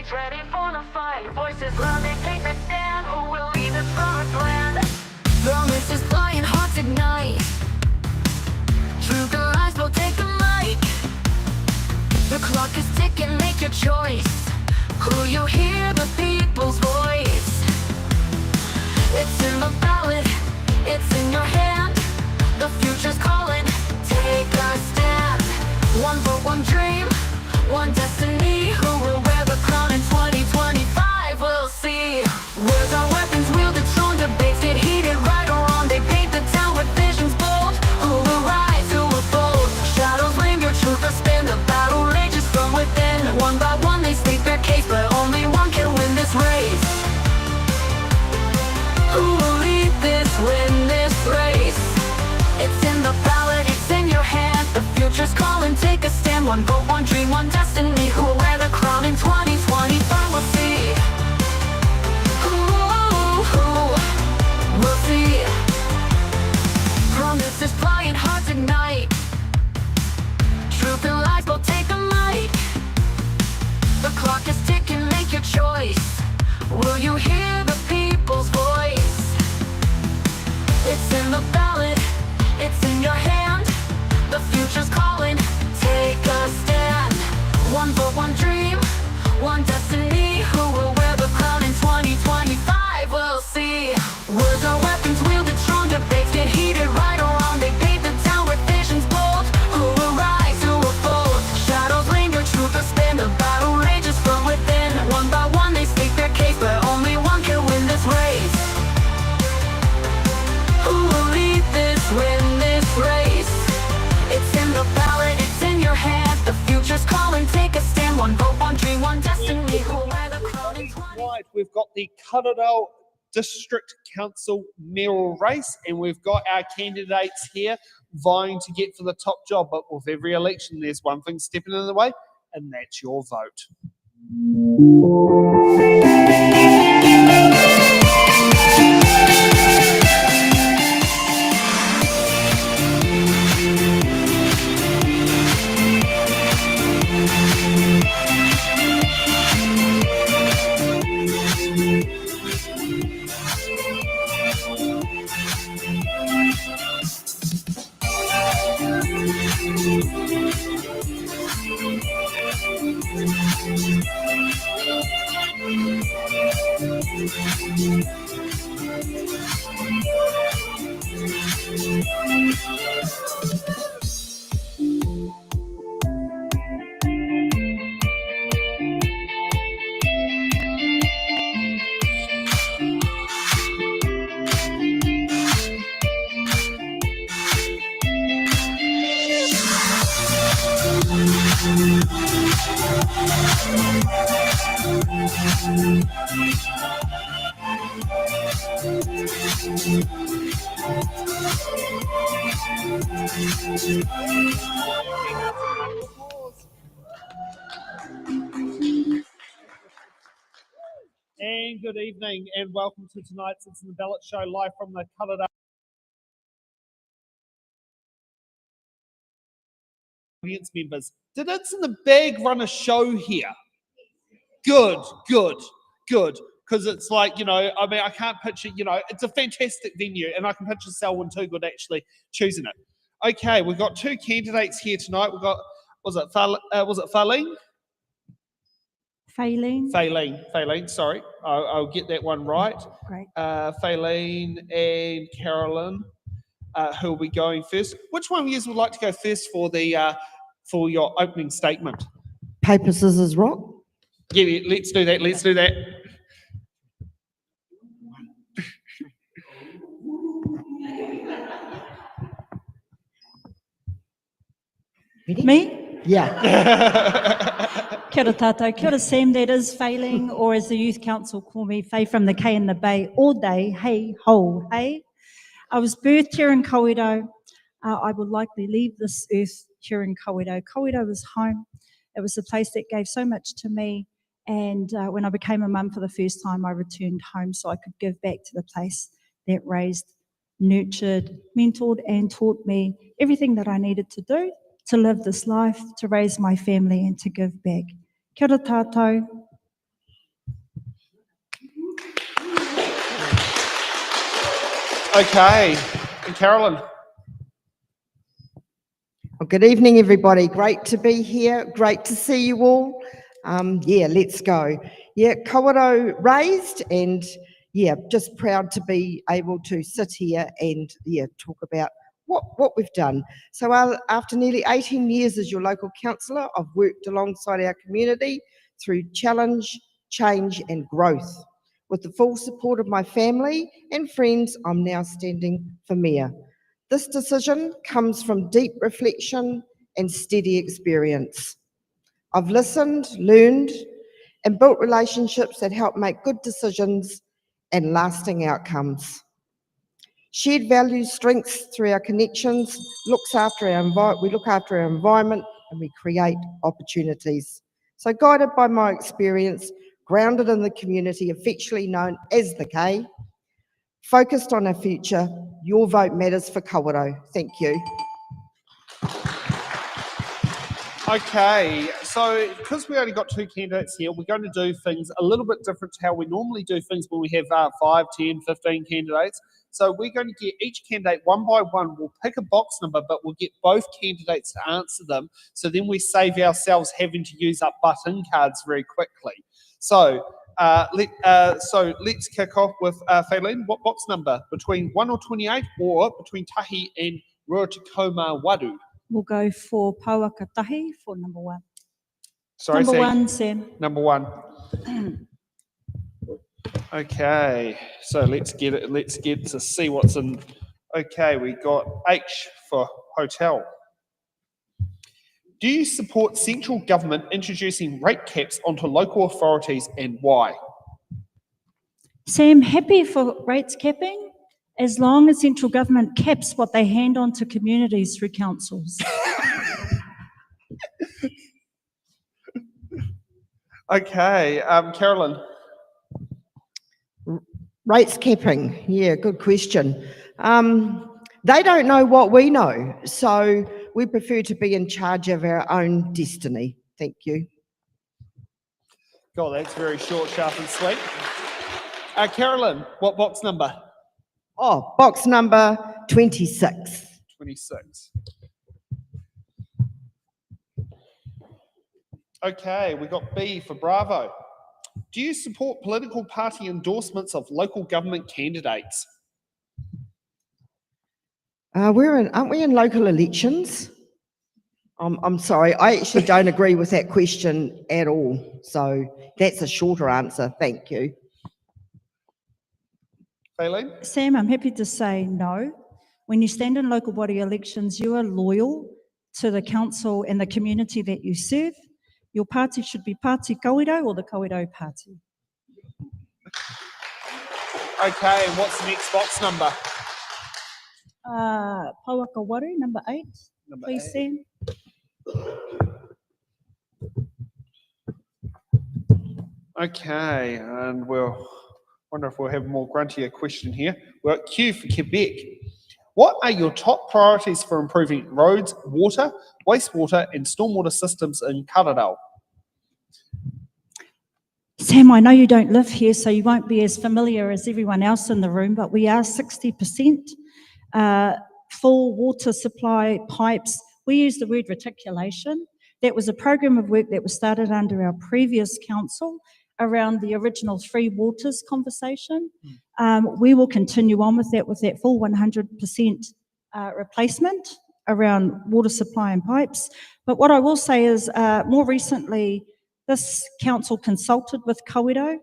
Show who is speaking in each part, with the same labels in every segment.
Speaker 1: Youths ready for the fight. Voices loud, they take the stand. Who will lead the promised land? Promises flying, hearts ignite. Truth and lies will take the mic. The clock is ticking, make your choice. Who you hear, the people's voice. It's in the ballot, it's in your hand. The future's calling, take a stand. One vote, one dream, one destiny. Who will wear the crown in 2025? We'll see. Words are weapons wielded, strong debates get heated. Right or wrong, they paint the town with visions bold. Who will rise, who will fold? Shadows linger, truth will spin. The battle rages from within. One by one they state their case, but only one can win this race. Who will lead this, win this race? It's in the ballot, it's in your hand. The future's calling, take a stand. One vote, one dream, one destiny. Who will wear the crown in 2025? We'll see. We'll see. Promises flying, hearts ignite. Truth and lies will take a mic. The clock is ticking, make your choice. Will you hear the people's voice? It's in the ballot, it's in your hand. The future's calling, take a stand. One vote, one dream, one destiny. Who will wear the crown in 2025? We'll see. Words are weapons wielded, strong debates get heated. Right or wrong, they paint the town with visions bold. Who will rise, who will fold? Shadows linger, truth will spin. The battle rages from within. One by one they state their case, but only one can win this race. Who will lead this, win this race? It's in the ballot, it's in your hand. The future's calling, take a stand. One vote, one dream, one destiny. Who will wear the crown in 20?
Speaker 2: Right, we've got the Kawerau District Council mayoral race, and we've got our candidates here vying to get for the top job. But with every election, there's one thing stepping in the way, and that's your vote. And good evening, and welcome to tonight's It's in the Ballot show, live from the Kawerau audience members. Did It's in the Bag run a show here? Good. Because it's like, I mean, I can't picture, it's a fantastic venue, and I can picture Selwyn too good actually choosing it. Okay, we've got two candidates here tonight. We've got, was it Farlene? Faylene, sorry. I'll get that one right.
Speaker 3: Great.
Speaker 2: Faylene and Carolyn, who will be going first. Which one of you would like to go first for your opening statement?
Speaker 3: Paper, scissors, rock.
Speaker 2: Yeah, let's do that.
Speaker 3: Ready?
Speaker 4: Me?
Speaker 3: Yeah.
Speaker 4: Kia ora tātou, kia ora Sam, that is Failing, or as the Youth Council call me, Faye from the K in the Bay, all day, hey, ho, hey. I was birthed here in Kawerau. I would likely leave this earth here in Kawerau. Kawerau was home. It was a place that gave so much to me, and when I became a mum for the first time, I returned home so I could give back to the place that raised, nurtured, mentored, and taught me everything that I needed to do to live this life, to raise my family, and to give back. Kia ora tātou.
Speaker 2: Okay, and Carolyn.
Speaker 3: Well, good evening, everybody. Great to be here. Great to see you all. Yeah, let's go. Yeah, Kawerau raised, and yeah, just proud to be able to sit here and yeah, talk about what we've done. So after nearly 18 years as your local councillor, I've worked alongside our community through challenge, change and growth. With the full support of my family and friends, I'm now standing for mayor. This decision comes from deep reflection and steady experience. I've listened, learned, and built relationships that help make good decisions and lasting outcomes. Shared values, strengths through our connections, we look after our environment and we create opportunities. So guided by my experience, grounded in the community, affectionately known as the K, focused on our future, your vote matters for Kawerau. Thank you.
Speaker 2: Okay, so because we only got 2 candidates here, we're going to do things a little bit different to how we normally do things when we have 5, 10, 15 candidates. So we're going to get each candidate one by one. We'll pick a box number, but we'll get both candidates to answer them. So then we save ourselves having to use up button cards very quickly. So let's kick off with Faylene. What box number? Between 1 or 28 or between Tahi and Ruatakoma Wadu?
Speaker 4: We'll go for Pauaka Tahi for number 1.
Speaker 2: Sorry,
Speaker 4: Number
Speaker 2: say
Speaker 4: 1, Sam.
Speaker 2: number 1. Okay, so let's get it. Let's get to see what's in. Okay, we got H for hotel. Do you support central government introducing rate caps onto local authorities and why?
Speaker 4: Sam, happy for rates capping as long as central government caps what they hand on to communities through councils.
Speaker 2: Okay, Carolyn.
Speaker 3: Rates capping, yeah, good question. They don't know what we know, so we prefer to be in charge of our own destiny. Thank you.
Speaker 2: God, that's very short, sharp and sweet. Carolyn, what box number?
Speaker 3: Oh, box number 26.
Speaker 2: 26. Okay, we got B for Bravo. Do you support political party endorsements of local government candidates?
Speaker 3: Aren't we in local elections? I'm sorry, I actually don't agree with that question at all. So that's a shorter answer. Thank you.
Speaker 2: Faylene?
Speaker 4: Sam, I'm happy to say no. When you stand in local body elections, you are loyal to the council and the community that you serve. Your party should be Party Kawerau or the Kawerau Party.
Speaker 2: Okay, and what's the next box number?
Speaker 4: Pauaka Waru, number 8.
Speaker 2: Number
Speaker 4: Please,
Speaker 2: 8.
Speaker 4: Sam.
Speaker 2: Okay, and we'll wonder if we'll have a more gruntier question here. We're at Q for Quebec. What are your top priorities for improving roads, water, wastewater and stormwater systems in Kawerau?
Speaker 4: Sam, I know you don't live here, so you won't be as familiar as everyone else in the room, but we are 60% full water supply pipes. We use the word reticulation. That was a program of work that was started under our previous council around the original Three Waters conversation. We will continue on with that full 100% replacement around water supply and pipes. But what I will say is more recently, this council consulted with Kawerau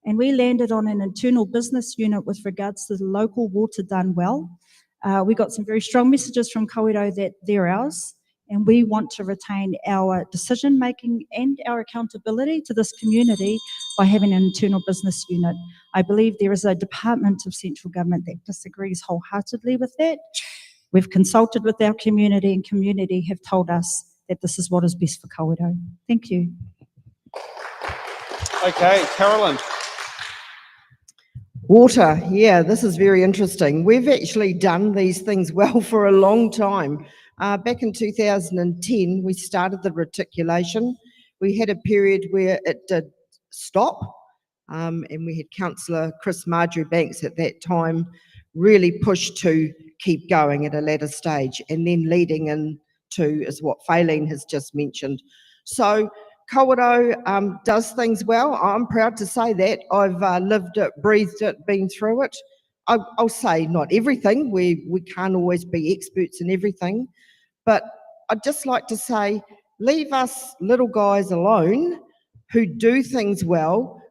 Speaker 4: and we landed on an internal business unit with regards to the local water done well. We got some very strong messages from Kawerau that they're ours and we want to retain our decision making and our accountability to this community by having an internal business unit. I believe there is a department of central government that disagrees wholeheartedly with that. We've consulted with our community and community have told us that this is what is best for Kawerau. Thank you.
Speaker 2: Okay, Carolyn.
Speaker 3: Water, yeah, this is very interesting. We've actually done these things well for a long time. Back in 2010, we started the reticulation. We had a period where it did stop, and we had Councillor Chris Marjorie Banks at that time really push to keep going at a later stage, and then leading into is what Faylene has just mentioned. So Kawerau does things well. I'm proud to say that. I've lived it, breathed it, been through it. I'll say not everything. We can't always be experts in everything, but I'd just like to say, leave us little guys alone who do things well.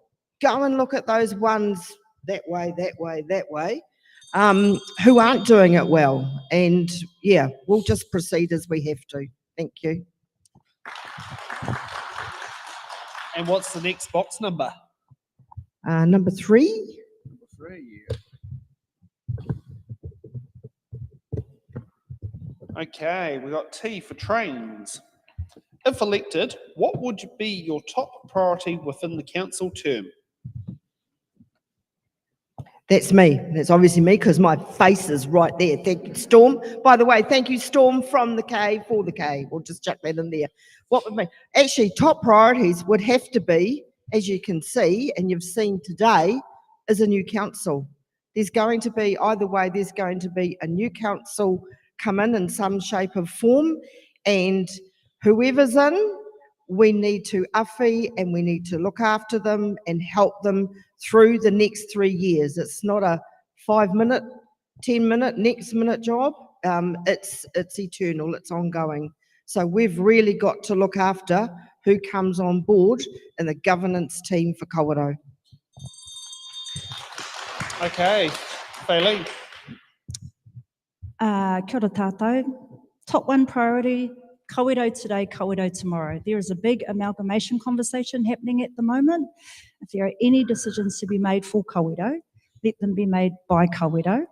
Speaker 3: Go and look at those ones that way, who aren't doing it well. And yeah, we'll just proceed as we have to. Thank you.
Speaker 2: And what's the next box number?
Speaker 3: Number 3.
Speaker 2: Number 3. Okay, we got T for trains. If elected, what would be your top priority within the council term?
Speaker 3: That's me. That's obviously me because my face is right there. Thank you, Storm. By the way, thank you, Storm, from the K for the K. We'll just chuck that in there. What would be? Actually, top priorities would have to be, as you can see, and you've seen today, is a new council. There's going to be, either way, there's going to be a new council come in some shape or form, and whoever's in, we need to uffy and we need to look after them and help them through the next 3 years. It's not a 5-minute, 10-minute, next minute job. It's eternal, it's ongoing. So we've really got to look after who comes on board in the governance team for Kawerau.
Speaker 2: Okay, Faylene.
Speaker 4: Kia ora tātou. Top 1 priority, Kawerau today, Kawerau tomorrow. There is a big amalgamation conversation happening at the moment. If there are any decisions to be made for Kawerau, let them be made by Kawerau.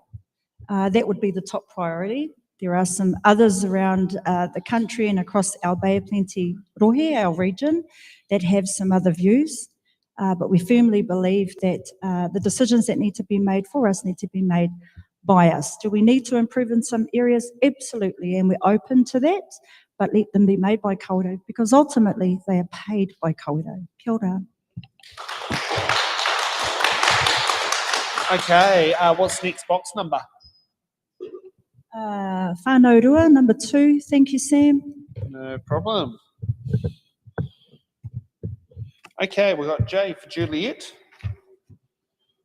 Speaker 4: That would be the top priority. There are some others around the country and across our Bay of Plenty rohe, our region, that have some other views. But we firmly believe that the decisions that need to be made for us need to be made by us. Do we need to improve in some areas? Absolutely, and we're open to that, but let them be made by Kawerau because ultimately they are paid by Kawerau. Kia ora.
Speaker 2: Okay, what's the next box number?
Speaker 4: Whānau Rua, number 2. Thank you, Sam.
Speaker 2: No problem. Okay, we've got J for Juliet.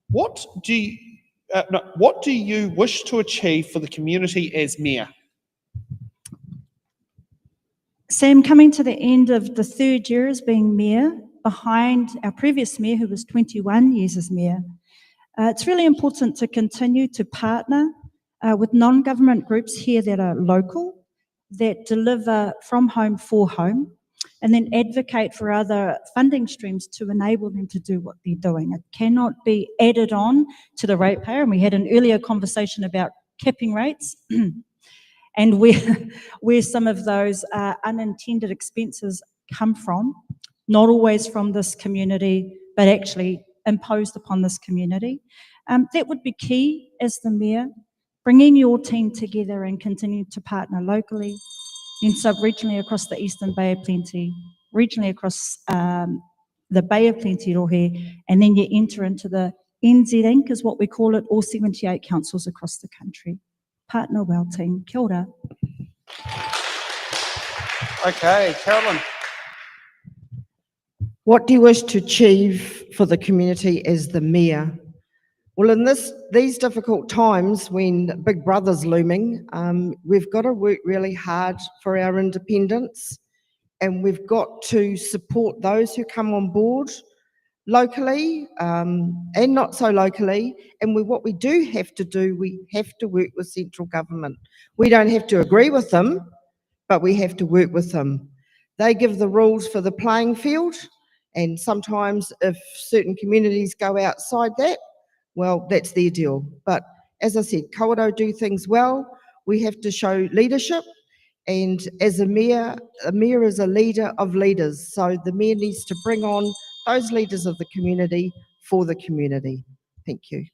Speaker 2: What do you wish to achieve for the community as mayor?
Speaker 4: Sam, coming to the end of the 3rd year as being mayor, behind our previous mayor who was 21 years as mayor, it's really important to continue to partner with non-government groups here that are local, that deliver from home for home, and then advocate for other funding streams to enable them to do what they're doing. It cannot be added on to the ratepayer, and we had an earlier conversation about capping rates, and where some of those unintended expenses come from, not always from this community, but actually imposed upon this community. That would be key as the mayor, bringing your team together and continuing to partner locally, then sub-regionally across the Eastern Bay of Plenty, regionally across the Bay of Plenty rohe, and then you enter into the NZ Inc. is what we call it, all 78 councils across the country. Partner well, team. Kia ora.
Speaker 2: Okay, Carolyn.
Speaker 3: What do you wish to achieve for the community as the mayor? Well, in these difficult times when Big Brother's looming, we've got to work really hard for our independence, and we've got to support those who come on board locally and not so locally. And what we do have to do, we have to work with central government. We don't have to agree with them, but we have to work with them. They give the rules for the playing field, and sometimes if certain communities go outside that, well, that's their deal. But as I said, Kawerau do things well. We have to show leadership. And as a mayor is a leader of leaders. So the mayor needs to bring on those leaders of the community for the community. Thank you.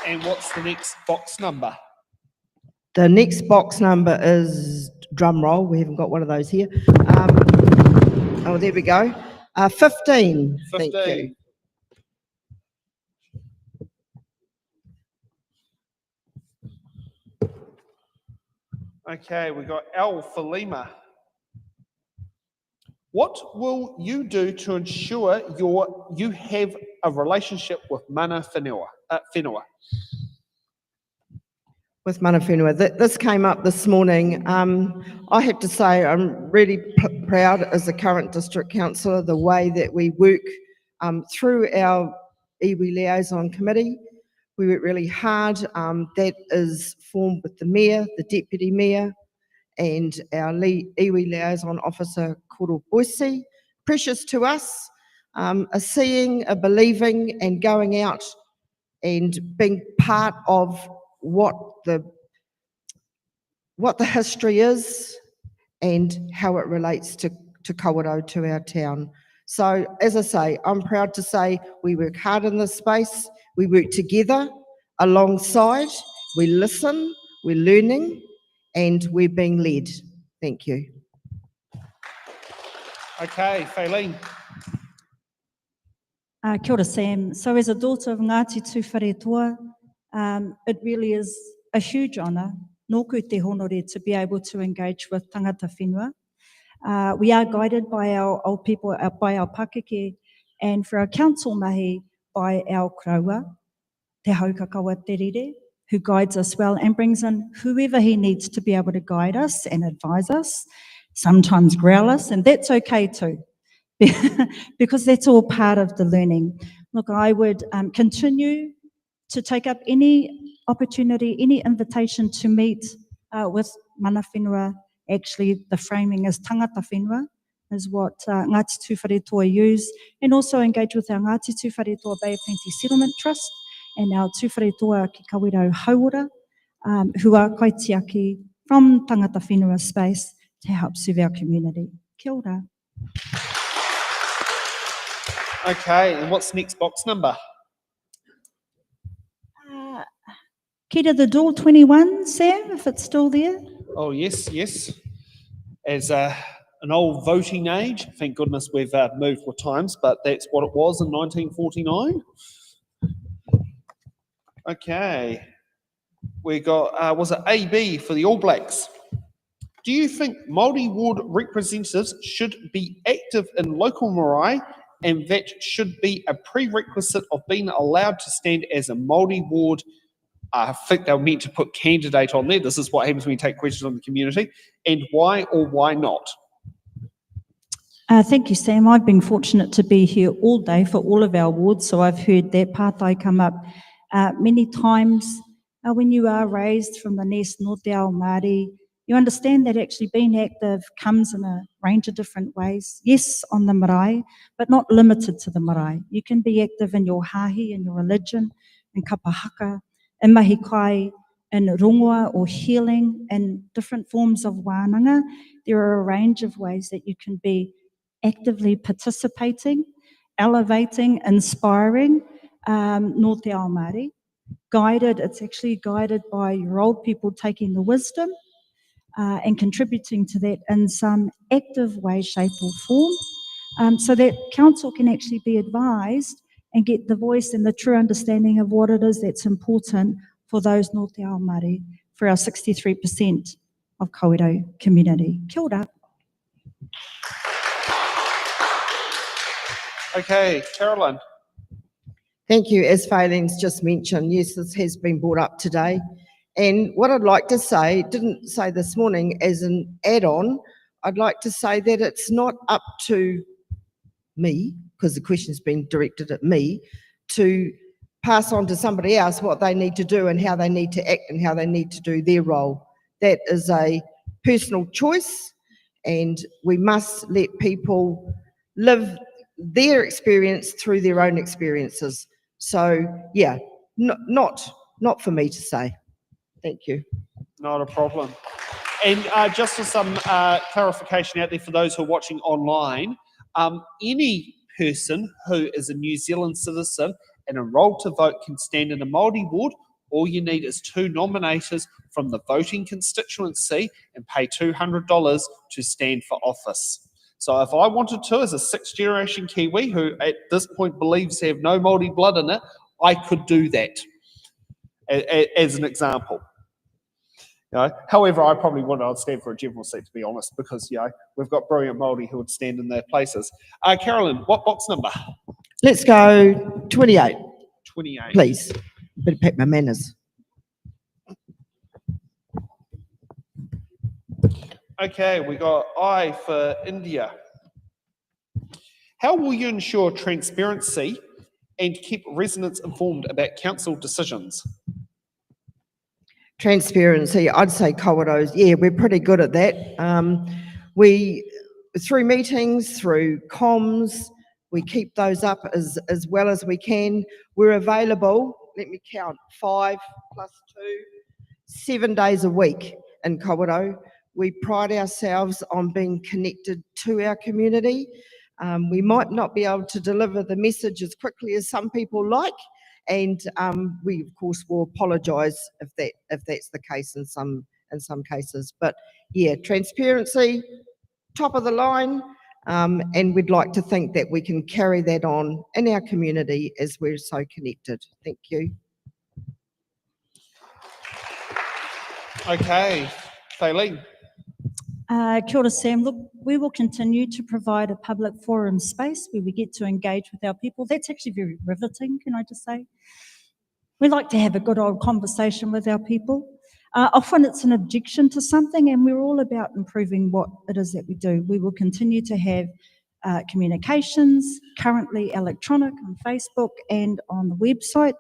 Speaker 2: And what's the next box number?
Speaker 3: The next box number is, drum roll, we haven't got one of those here. Oh, there we go. 15.
Speaker 2: 15.
Speaker 3: Thank you.
Speaker 2: Okay, we got L for Lima. What will you do to ensure you have a relationship with mana whenua?
Speaker 3: With mana whenua. This came up this morning. I have to say I'm really proud as the current district councillor the way that we work through our iwi liaison committee. We work really hard. That is formed with the mayor, the deputy mayor, and our iwi liaison officer, Koro Boise. Precious to us, a seeing, a believing, and going out and being part of what the history is and how it relates to Kawerau, to our town. So, as I say, I'm proud to say we work hard in this space, we work together, alongside, we listen, we're learning, and we're being led. Thank you.
Speaker 2: Okay, Faylene.
Speaker 4: Kia ora, Sam. So as a daughter of Ngāti Tūwharetoa, it really is a huge honour, nōku te honore, to be able to engage with tangata whenua. We are guided by our old people, by our pakeke, and for our council mahi, by our kraua, te haukakawa te rere, who guides us well and brings in whoever he needs to be able to guide us and advise us, sometimes growl us, and that's okay too. Because that's all part of the learning. Look, I would continue to take up any opportunity, any invitation to meet with mana whenua. Actually, the framing is tangata whenua, is what Ngāti Tūwharetoa use, and also engage with our Ngāti Tūwharetoa Bay of Plenty Settlement Trust and our Tūwharetoa ki Kawerau Hauora, who are kaitiaki from tangata whenua space to help serve our community. Kia ora.
Speaker 2: Okay, and what's next box number?
Speaker 4: Key to the door 21, Sam, if it's still there.
Speaker 2: Oh, yes, yes. As an old voting age, thank goodness we've moved with times, but that's what it was in 1949. Okay, we got, was it AB for the All Blacks? Do you think Māori ward representatives should be active in local marae, and that should be a prerequisite of being allowed to stand as a Māori ward? I think they were meant to put candidate on there. This is what happens when you take questions on the community. And why or why not?
Speaker 4: Thank you, Sam. I've been fortunate to be here all day for all of our wards, so I've heard that pātai come up many times. When you are raised from the nest Nō Te Ao Māori, you understand that actually being active comes in a range of different ways. Yes, on the marae, but not limited to the marae. You can be active in your hāhi, in your religion, in kapahaka, in mahikai, in rongoa or healing, and different forms of wānanga. There are a range of ways that you can be actively participating, elevating, inspiring Nō Te Ao Māori. Guided, it's actually guided by your old people taking the wisdom and contributing to that in some active way, shape or form, so that council can actually be advised and get the voice and the true understanding of what it is that's important for those Nō Te Ao Māori, for our 63% of Kawerau community. Kia ora.
Speaker 2: Okay, Carolyn.
Speaker 3: Thank you. As Faylene's just mentioned, yes, this has been brought up today. And what I'd like to say, didn't say this morning as an add-on, I'd like to say that it's not up to me, because the question's been directed at me, to pass on to somebody else what they need to do and how they need to act and how they need to do their role. That is a personal choice, and we must let people live their experience through their own experiences. So, yeah, not for me to say. Thank you.
Speaker 2: Not a problem. And just for some clarification out there for those who are watching online, any person who is a New Zealand citizen and enrolled to vote can stand in a Māori ward. All you need is 2 nominators from the voting constituency and pay $200 to stand for office. So if I wanted to, as a 6th generation Kiwi who at this point believes they have no Māori blood in it, I could do that as an example. You know, however, I probably wouldn't. I'd stand for a general seat, to be honest, because, you know, we've got brilliant Māori who would stand in their places. Carolyn, what box number?
Speaker 3: Let's go 28,
Speaker 2: 28.
Speaker 3: please. Better pack my manners.
Speaker 2: Okay, we got I for India. How will you ensure transparency and keep residents informed about council decisions?
Speaker 3: Transparency, I'd say Kawerau's, yeah, we're pretty good at that. We, through meetings, through comms, we keep those up as well as we can. We're available, let me count, 5 plus 2, 7 days a week in Kawerau. We pride ourselves on being connected to our community. We might not be able to deliver the message as quickly as some people like, and we of course will apologise if that's the case in some cases. But yeah, transparency, top of the line, and we'd like to think that we can carry that on in our community as we're so connected. Thank you.
Speaker 2: Okay, Faylene.
Speaker 4: Kia ora, Sam. Look, we will continue to provide a public forum space where we get to engage with our people. That's actually very riveting, can I just say? We like to have a good old conversation with our people. Often it's an objection to something, and we're all about improving what it is that we do. We will continue to have communications, currently electronic on Facebook and on the website.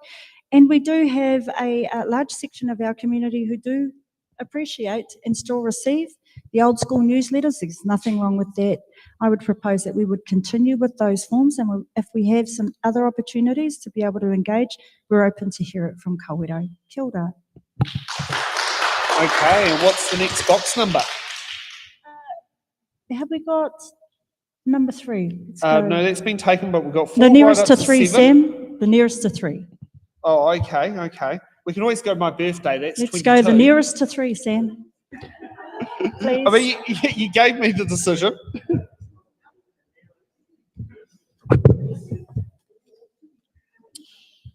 Speaker 4: And we do have a large section of our community who do appreciate and still receive the old school newsletters. There's nothing wrong with that. I would propose that we would continue with those forms, and if we have some other opportunities to be able to engage, we're open to hear it from Kawerau. Kia ora.
Speaker 2: Okay, and what's the next box number?
Speaker 4: Have we got number 3?
Speaker 2: No, that's been taken, but we've got 4
Speaker 4: The nearest
Speaker 2: right up
Speaker 4: to 3,
Speaker 2: 7.
Speaker 4: Sam. The nearest to 3.
Speaker 2: Oh, okay. We can always go to my birthday, that's
Speaker 4: Let's
Speaker 2: 22.
Speaker 4: go the nearest to 3, Sam. Please.
Speaker 2: I mean, you gave me the decision.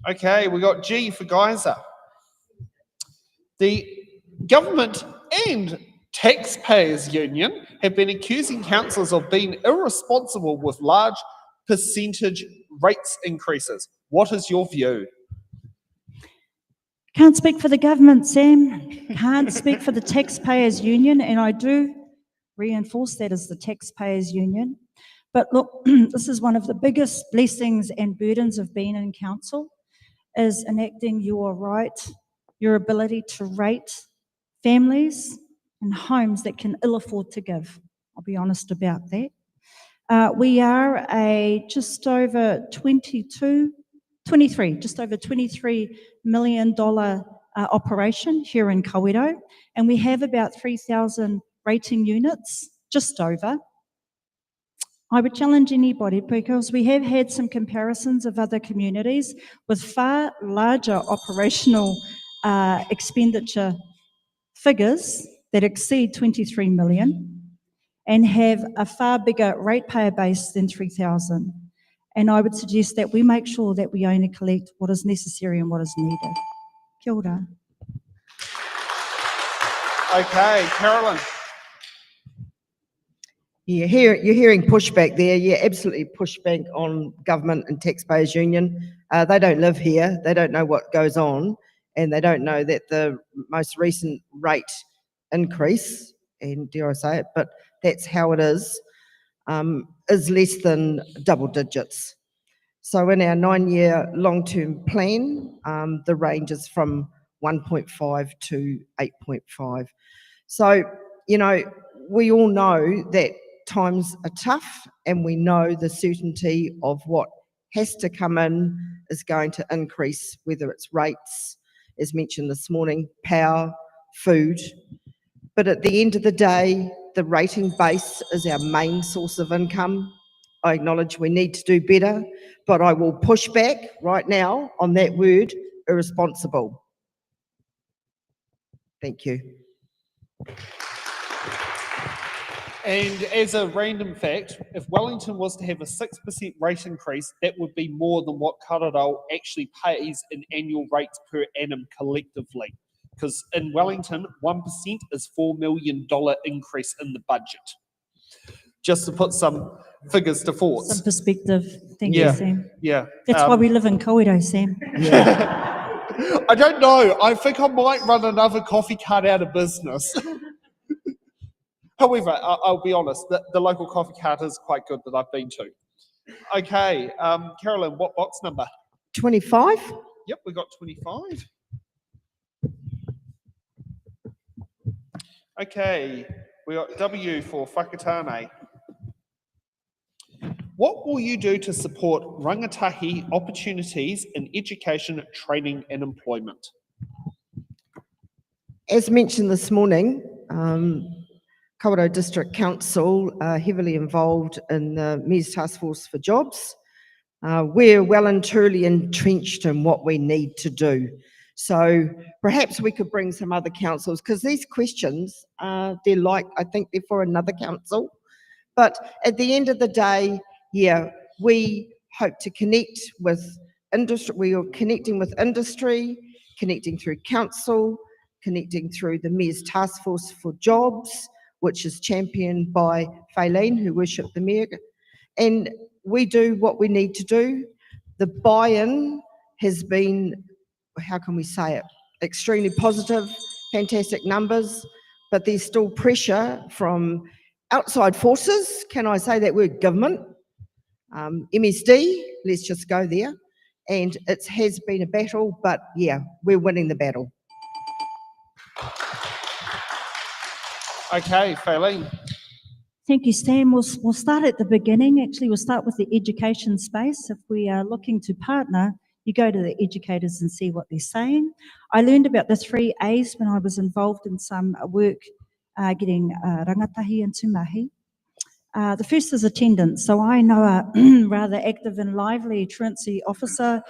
Speaker 2: Okay, we got G for Geyser. The government and taxpayers union have been accusing councils of being irresponsible with large percentage rates increases. What is your view?
Speaker 4: Can't speak for the government, Sam. Can't speak for the taxpayers union, and I do reinforce that as the taxpayers union. But look, this is one of the biggest blessings and burdens of being in council, is enacting your right, your ability to rate families and homes that can ill afford to give. I'll be honest about that. We are a just over $23 million operation here in Kawerau, and we have about 3,000 rating units, just over. I would challenge anybody, because we have had some comparisons of other communities with far larger operational expenditure figures that exceed 23 million and have a far bigger ratepayer base than 3,000. And I would suggest that we make sure that we only collect what is necessary and what is needed. Kia ora.
Speaker 2: Okay, Carolyn.
Speaker 3: Yeah, you're hearing pushback there. Yeah, absolutely pushback on government and taxpayers union. They don't live here. They don't know what goes on, and they don't know that the most recent rate increase, and dare I say it, but that's how it is less than double digits. So in our 9-year long-term plan, the range is from 1.5 to 8.5. So, you know, we all know that times are tough, and we know the certainty of what has to come in is going to increase, whether it's rates, as mentioned this morning, power, food. But at the end of the day, the rating base is our main source of income. I acknowledge we need to do better, but I will push back right now on that word, irresponsible. Thank you.
Speaker 2: And as a random fact, if Wellington was to have a 6% rate increase, that would be more than what Kawerau actually pays in annual rates per annum collectively. because in Wellington, 1% is $4 million increase in the budget. Just to put some figures to
Speaker 4: Some
Speaker 2: thoughts.
Speaker 4: perspective. Thank
Speaker 2: Yeah,
Speaker 4: you, Sam.
Speaker 2: yeah.
Speaker 4: That's why we live in Kawerau, Sam.
Speaker 2: I don't know. I think I might run another coffee cart out of business. However, I'll be honest, the local coffee cart is quite good that I've been to. Okay, Carolyn, what box number?
Speaker 3: 25.
Speaker 2: Yep, we got 25. Okay, we got W for Whakatane. What will you do to support rangatahi opportunities in education, training and employment?
Speaker 3: As mentioned this morning, Kawerau District Council are heavily involved in the Mayor's Task Force for Jobs. We're well and truly entrenched in what we need to do. So perhaps we could bring some other councils, because these questions, I think they're for another council. But at the end of the day, yeah, we hope to connect with industry. We are connecting with industry, connecting through council, connecting through the Mayor's Task Force for Jobs, which is championed by Faylene, who worshipped the Mayor. And we do what we need to do. The buy-in has been, how can we say it, extremely positive, fantastic numbers, but there's still pressure from outside forces. Can I say that word? Government, MSD, let's just go there. And it has been a battle, but yeah, we're winning the battle.
Speaker 2: Okay, Faylene.
Speaker 4: Thank you, Stan. We'll start at the beginning. Actually, we'll start with the education space. If we are looking to partner, you go to the educators and see what they're saying. I learned about the 3 A's when I was involved in some work getting rangatahi into mahi. The first is attendance. So I know a rather active and lively truancy officer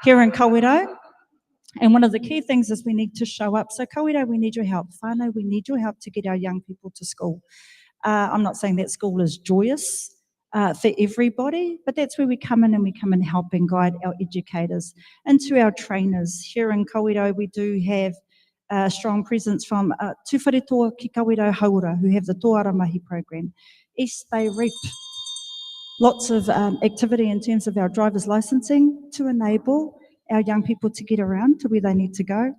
Speaker 4: here in Kawerau. And one of the key things is we need to show up. So Kawerau, we need your help. Whānau, we need your help to get our young people to school. I'm not saying that school is joyous for everybody, but that's where we come in, and we come and help and guide our educators. And to our trainers, here in Kawerau, we do have a strong presence from Tuwharetoa ki Kawerau Haura, who have the Tōara Mahi program. East Bay Reap, lots of activity in terms of our driver's licensing to enable our young people to get around to where they need to go.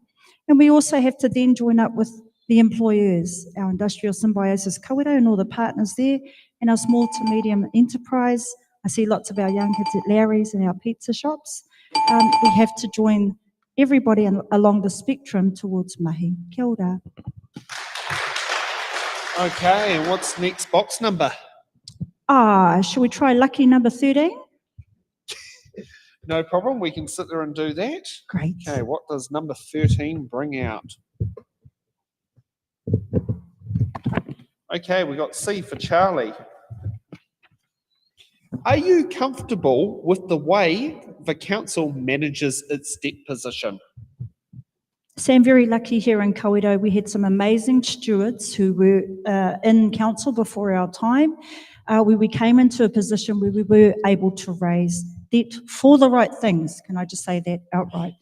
Speaker 4: And we also have to then join up with the employers, our industrial symbiosis Kawerau and all the partners there, and our small to medium enterprise. I see lots of our young kids at Larry's and our pizza shops. We have to join everybody along the spectrum towards mahi. Kia ora.
Speaker 2: Okay, and what's next box number?
Speaker 4: Shall we try lucky number 13?
Speaker 2: No problem, we can sit there and do that.
Speaker 4: Great.
Speaker 2: Okay, what does number 13 bring out? Okay, we got C for Charlie. Are you comfortable with the way the council manages its debt position?
Speaker 4: So I'm very lucky here in Kawerau. We had some amazing stewards who were in council before our time, where we came into a position where we were able to raise debt for the right things. Can I just say that outright?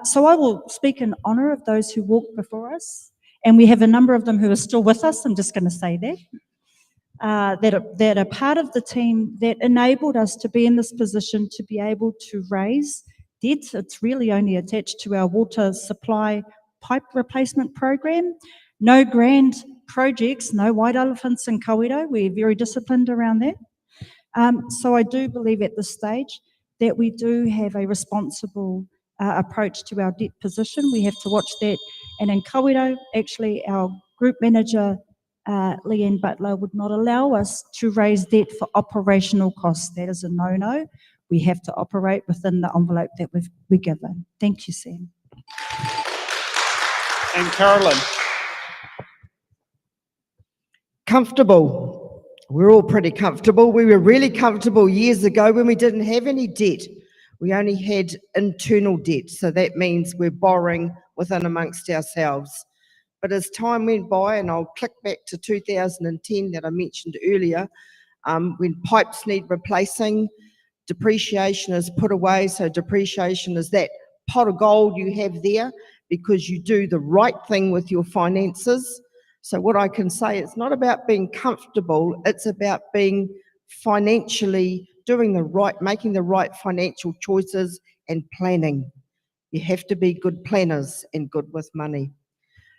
Speaker 4: So I will speak in honour of those who walked before us, and we have a number of them who are still with us. I'm just going to say that. That are part of the team that enabled us to be in this position to be able to raise debt. It's really only attached to our water supply pipe replacement program. No grand projects, no white elephants in Kawerau. We're very disciplined around that. So I do believe at this stage that we do have a responsible approach to our debt position. We have to watch that. And in Kawerau, actually, our group manager, Leanne Butler, would not allow us to raise debt for operational costs. That is a no-no. We have to operate within the envelope that we're given. Thank you, Sam.
Speaker 2: And Carolyn.
Speaker 3: Comfortable. We're all pretty comfortable. We were really comfortable years ago when we didn't have any debt. We only had internal debt. So that means we're borrowing within amongst ourselves. But as time went by, and I'll click back to 2010 that I mentioned earlier, when pipes need replacing, depreciation is put away. So depreciation is that pot of gold you have there because you do the right thing with your finances. So what I can say, it's not about being comfortable, it's about being financially making the right financial choices and planning. You have to be good planners and good with money.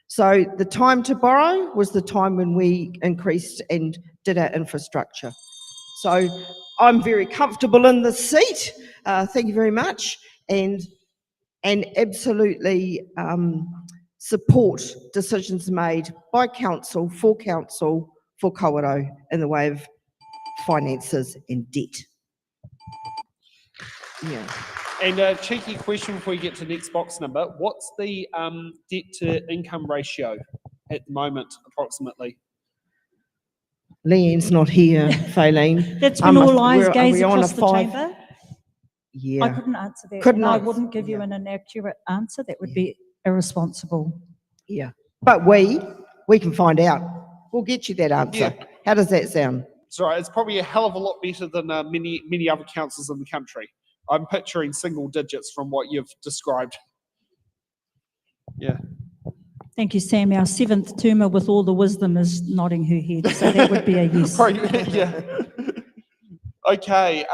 Speaker 3: So the time to borrow was the time when we increased and did our infrastructure. So I'm very comfortable in this seat. Thank you very much. And absolutely support decisions made by council for Kawerau in the way of finances and debt. Yeah.
Speaker 2: And a cheeky question before you get to the next box number. What's the debt to income ratio at the moment, approximately?
Speaker 3: Leanne's not here, Faylene.
Speaker 4: That's when all eyes gaze
Speaker 3: we on
Speaker 4: across
Speaker 3: a
Speaker 4: the
Speaker 3: 5?
Speaker 4: chamber.
Speaker 3: Yeah.
Speaker 4: I couldn't answer that.
Speaker 3: Couldn't
Speaker 4: and I
Speaker 3: answer,
Speaker 4: wouldn't give you
Speaker 3: yeah.
Speaker 4: an inaccurate answer. That would be irresponsible.
Speaker 3: Yeah. But we can find out. We'll get you that answer.
Speaker 2: Yeah.
Speaker 3: How does that sound?
Speaker 2: It's all right. It's probably a hell of a lot better than many other councils in the country. I'm picturing single digits from what you've described. Yeah.
Speaker 4: Thank you, Sam. Our seventh termer with all the wisdom is nodding her head, so that would be a yes.
Speaker 2: Yeah. Okay,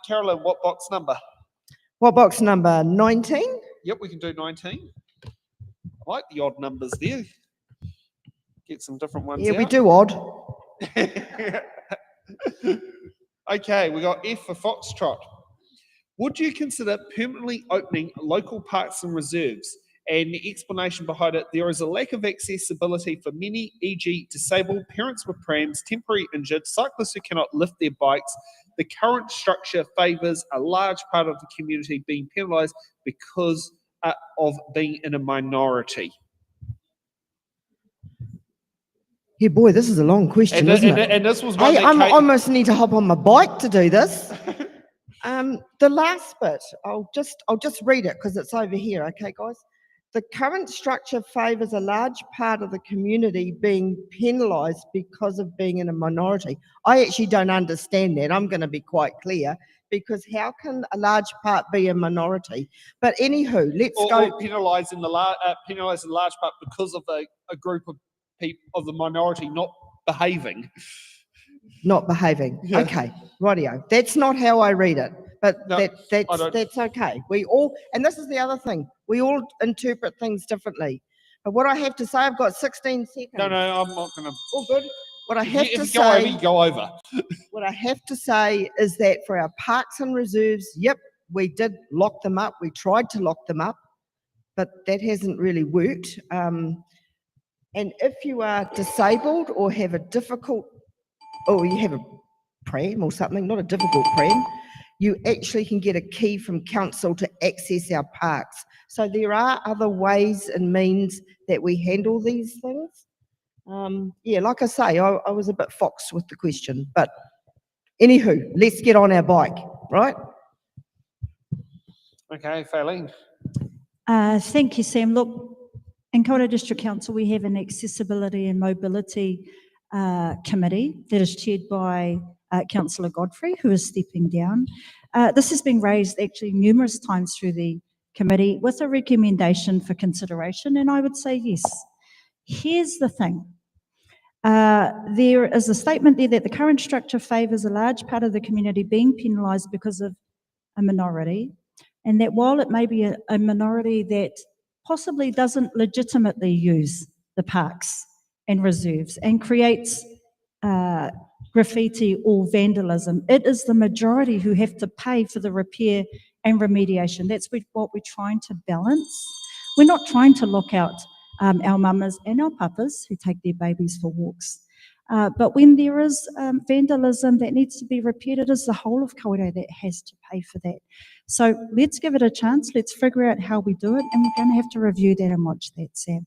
Speaker 2: Carolyn, what box number?
Speaker 3: What box number? 19?
Speaker 2: Yep, we can do 19. I like the odd numbers there. Get some different ones
Speaker 3: Yeah,
Speaker 2: out.
Speaker 3: we do odd.
Speaker 2: Okay, we got F for Foxtrot. Would you consider permanently opening local parks and reserves? And the explanation behind it, there is a lack of accessibility for many, e.g. disabled, parents with prams, temporary injured, cyclists who cannot lift their bikes. The current structure favours a large part of the community being penalised because of being in a minority.
Speaker 3: Yeah, boy, this is a long question, isn't it?
Speaker 2: And this was one
Speaker 3: Hey,
Speaker 2: that
Speaker 3: I almost need to hop on my bike to do this. The last bit, I'll just read it because it's over here, okay, guys? The current structure favours a large part of the community being penalised because of being in a minority. I actually don't understand that. I'm going to be quite clear, because how can a large part be a minority? But anywho, let's go.
Speaker 2: Or penalising the large part because of a group of people of the minority not behaving.
Speaker 3: Not behaving.
Speaker 2: Yeah.
Speaker 3: Okay, rightio. That's not how I read it, but
Speaker 2: No,
Speaker 3: that's okay. We all, and this is the other thing, we all interpret things differently. But what I have to say, I've got 16 seconds.
Speaker 2: No, I'm not going to.
Speaker 3: All good. What I have to
Speaker 2: If you go over,
Speaker 3: say,
Speaker 2: you go over.
Speaker 3: what I have to say is that for our parks and reserves, yep, we did lock them up. We tried to lock them up, but that hasn't really worked. And if you are disabled or have a difficult, or you have a pram or something, not a difficult pram, you actually can get a key from council to access our parks. So there are other ways and means that we handle these things. Yeah, like I say, I was a bit foxed with the question, but anywho, let's get on our bike, right?
Speaker 2: Okay, Faylene.
Speaker 4: Thank you, Sam. Look, in Kawerau District Council, we have an accessibility and mobility committee that is chaired by Councillor Godfrey, who is stepping down. This has been raised actually numerous times through the committee with a recommendation for consideration, and I would say yes. Here's the thing. There is a statement there that the current structure favours a large part of the community being penalised because of a minority, and that while it may be a minority that possibly doesn't legitimately use the parks and reserves and creates graffiti or vandalism, it is the majority who have to pay for the repair and remediation. That's what we're trying to balance. We're not trying to lock out our mamas and our papas who take their babies for walks. But when there is vandalism that needs to be repaired, it is the whole of Kawerau that has to pay for that. So let's give it a chance. Let's figure out how we do it, and we're going to have to review that and watch that, Sam.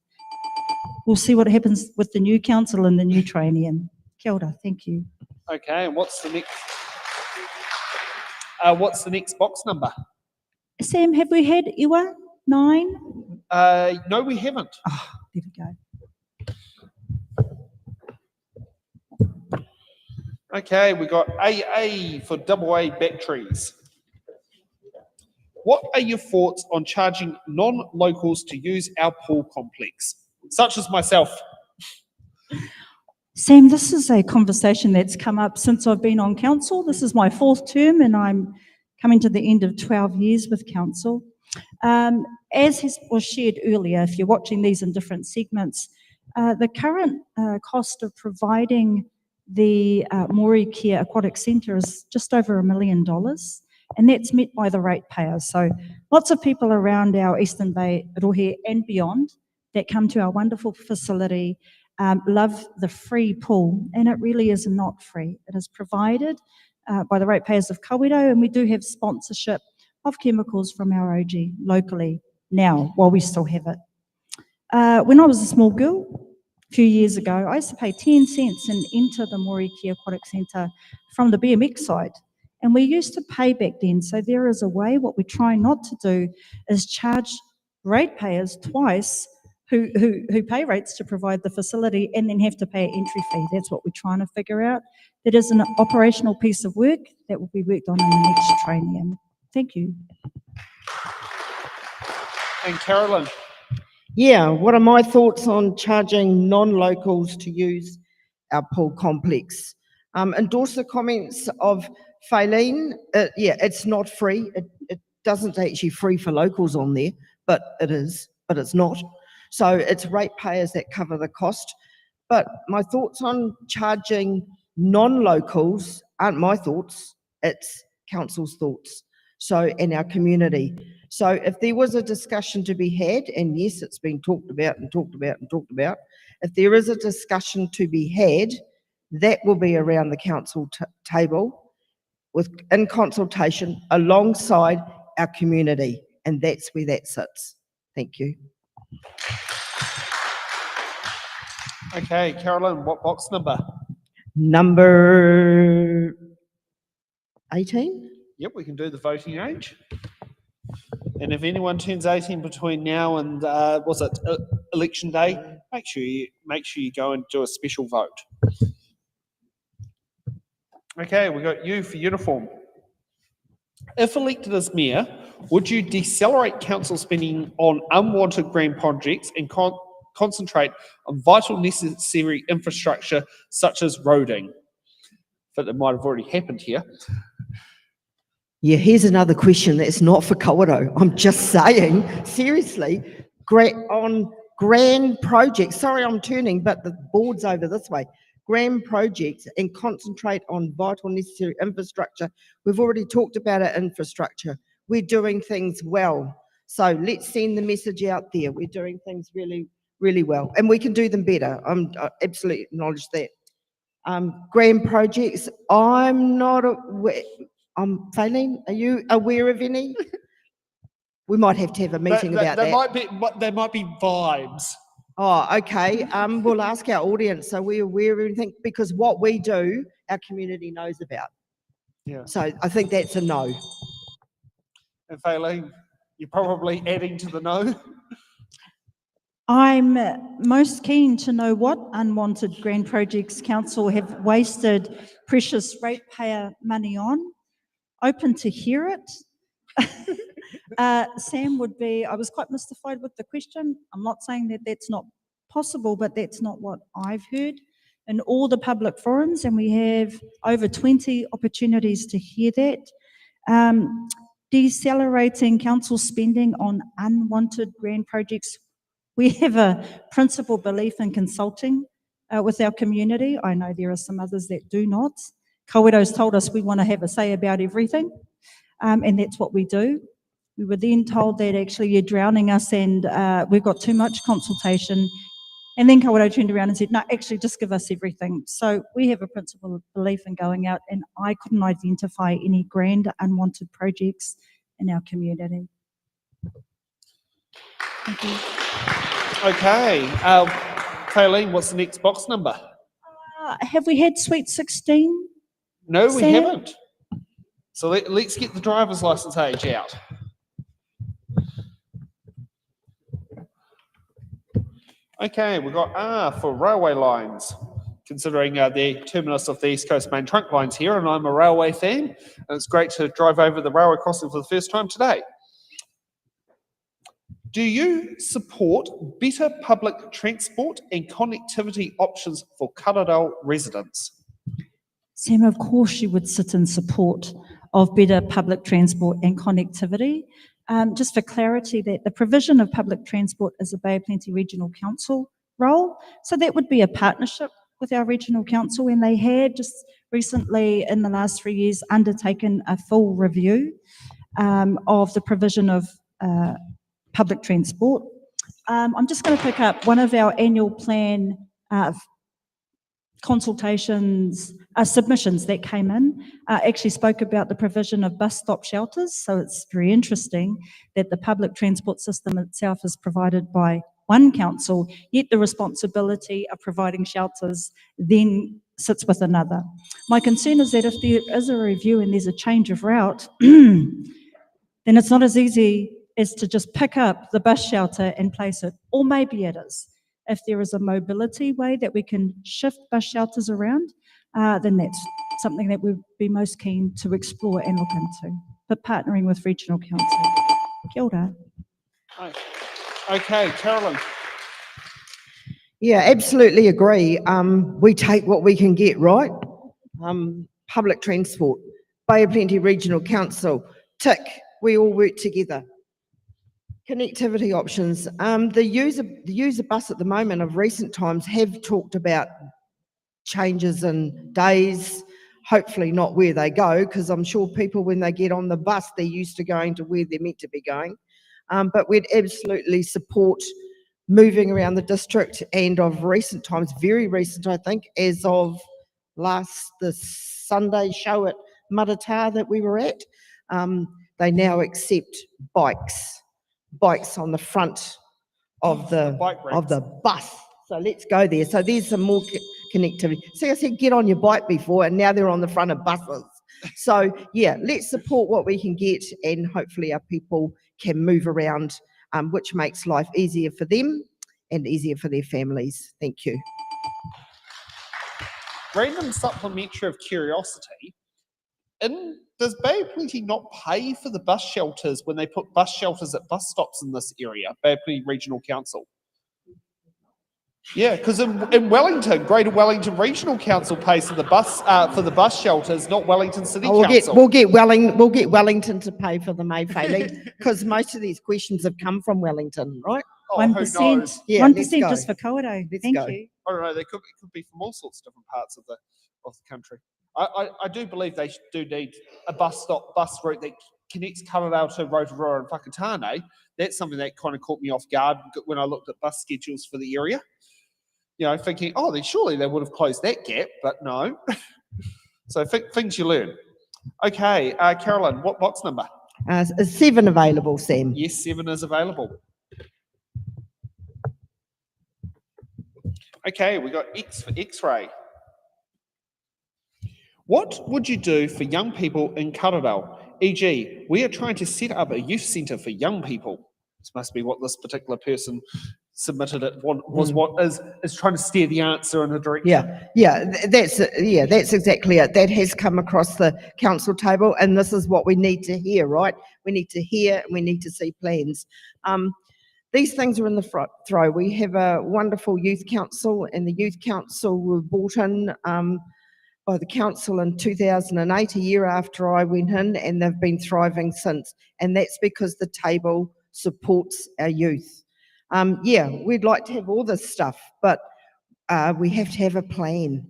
Speaker 4: We'll see what happens with the new council and the new trainee. Kia ora, thank you.
Speaker 2: Okay, and what's the next box number?
Speaker 4: Sam, have we had Iwa 9?
Speaker 2: No, we haven't.
Speaker 4: Oh, there we go.
Speaker 2: Okay, we got AA for AA batteries. what are your thoughts on charging non-locals to use our pool complex, such as myself?
Speaker 4: Sam, this is a conversation that's come up since I've been on council. This is my 4th term and I'm coming to the end of 12 years with council. As was shared earlier, if you're watching these in different segments, the current cost of providing the Māori Care Aquatic Centre is just over $1 million, and that's met by the ratepayers. So lots of people around our Eastern Bay, Rohe and beyond that come to our wonderful facility love the free pool, and it really is not free. It is provided by the ratepayers of Kawerau, and we do have sponsorship of chemicals from our OG locally now, while we still have it. When I was a small girl, a few years ago, I used to pay 10 cents and enter the Māori Care Aquatic Centre from the BMX side. And we used to pay back then. So there is a way. What we try not to do is charge ratepayers twice who pay rates to provide the facility and then have to pay an entry fee. That's what we're trying to figure out. That is an operational piece of work that will be worked on in the next training. Thank you.
Speaker 2: And Carolyn?
Speaker 3: Yeah, what are my thoughts on charging non-locals to use our pool complex? Endorse the comments of Faylene. Yeah, it's not free. It doesn't actually free for locals on there, but it is, but it's not. So it's ratepayers that cover the cost. But my thoughts on charging non-locals aren't my thoughts, it's council's thoughts. So, in our community. So if there was a discussion to be had, and yes, it's been talked about and talked about and talked about, if there is a discussion to be had, that will be around the council table in consultation alongside our community, and that's where that sits. Thank you.
Speaker 2: Okay, Carolyn, what box number?
Speaker 3: Number 18?
Speaker 2: Yep, we can do the voting age. And if anyone turns 18 between now and election day, make sure you go and do a special vote. Okay, we got you for uniform. If elected as mayor, would you decelerate council spending on unwanted grand projects and concentrate on vital necessary infrastructure such as roading? But it might have already happened here.
Speaker 3: Yeah, here's another question that's not for Kawerau. I'm just saying, seriously, on grand projects, sorry I'm turning, but the board's over this way. Grand projects and concentrate on vital necessary infrastructure. We've already talked about our infrastructure. We're doing things well. So let's send the message out there. We're doing things really, really well. And we can do them better. I absolutely acknowledge that. Grand projects, I'm not aware. Faylene, are you aware of any? We might have to have a meeting about that.
Speaker 2: There might be vibes.
Speaker 3: Oh, okay. We'll ask our audience. So we're aware of anything, because what we do, our community knows about.
Speaker 2: Yeah.
Speaker 3: So I think that's a no.
Speaker 2: And Faylene, you're probably adding to the no.
Speaker 4: I'm most keen to know what unwanted grand projects council have wasted precious ratepayer money on. Open to hear it. Sam would be, I was quite mystified with the question. I'm not saying that that's not possible, but that's not what I've heard in all the public forums, and we have over 20 opportunities to hear that. Decelerating council spending on unwanted grand projects. We have a principal belief in consulting with our community. I know there are some others that do not. Kawerau's told us we want to have a say about everything, and that's what we do. We were then told that actually you're drowning us and we've got too much consultation. And then Kawerau turned around and said, no, actually just give us everything. So we have a principal belief in going out, and I couldn't identify any grand unwanted projects in our community. Thank you.
Speaker 2: Okay, Faylene, what's the next box number?
Speaker 4: Have we had Sweet 16?
Speaker 2: No, we
Speaker 4: Sam?
Speaker 2: haven't. So let's get the driver's license age out. Okay, we've got R for railway lines, considering the terminus of the East Coast Main Trunk lines here, and I'm a railway fan, and it's great to drive over the railway crossing for the first time today. Do you support better public transport and connectivity options for Kawerau residents?
Speaker 4: Sam, of course you would sit in support of better public transport and connectivity. Just for clarity, that the provision of public transport is a Bay of Plenty Regional Council role. So that would be a partnership with our regional council, and they had just recently in the last 3 years undertaken a full review of the provision of public transport. I'm just going to pick up one of our annual plan consultations, submissions that came in, actually spoke about the provision of bus stop shelters. So it's very interesting that the public transport system itself is provided by one council, yet the responsibility of providing shelters then sits with another. My concern is that if there is a review and there's a change of route, then it's not as easy as to just pick up the bus shelter and place it, or maybe it is. If there is a mobility way that we can shift bus shelters around, then that's something that we'd be most keen to explore and look into, but partnering with regional council. Kia ora.
Speaker 2: Okay, Carolyn.
Speaker 3: Yeah, absolutely agree. We take what we can get, right? Public transport, Bay of Plenty Regional Council, tick, we all work together. Connectivity options. The user bus at the moment of recent times have talked about changes in days, hopefully not where they go, because I'm sure people when they get on the bus, they're used to going to where they're meant to be going. But we'd absolutely support moving around the district, and of recent times, very recent, I think, as of the Sunday show at Maratā that we were at, they now accept bikes on the front of the bus. So let's go there. So there's some more connectivity. See, I said get on your bike before, and now they're on the front of buses. So yeah, let's support what we can get, and hopefully our people can move around, which makes life easier for them and easier for their families. Thank you.
Speaker 2: Random supplementary of curiosity. Does Bay of Plenty not pay for the bus shelters when they put bus shelters at bus stops in this area, Bay of Plenty Regional Council? Yeah, because in Wellington, Greater Wellington Regional Council pays for the bus shelters, not Wellington City Council.
Speaker 3: We'll get Wellington to pay for them, Faylee, because most of these questions have come from Wellington, right?
Speaker 2: Oh,
Speaker 4: 1%.
Speaker 3: Yeah,
Speaker 4: 1% just for Kawerau. Thank you.
Speaker 2: I don't know. It could be from all sorts of different parts of the country. I do believe they do need a bus route that connects Kawerau to Rotorua and Whakatane. That's something that kind of caught me off guard when I looked at bus schedules for the area. You know, thinking, oh, then surely they would have closed that gap, but no. So things you learn. Okay, Carolyn, what box number?
Speaker 3: Is 7 available, Sam?
Speaker 2: Yes, 7 is available. Okay, we got X for X-ray. What would you do for young people in Kawerau? E.g., we are trying to set up a youth centre for young people. This must be what this particular person submitted is trying to steer the answer in a direction.
Speaker 3: That's exactly it. That has come across the council table, and this is what we need to hear, right? We need to hear, and we need to see plans. These things are in the front row. We have a wonderful youth council, and the youth council were brought in by the council in 2008, a year after I went in, and they've been thriving since. And that's because the table supports our youth. We'd like to have all this stuff, but we have to have a plan.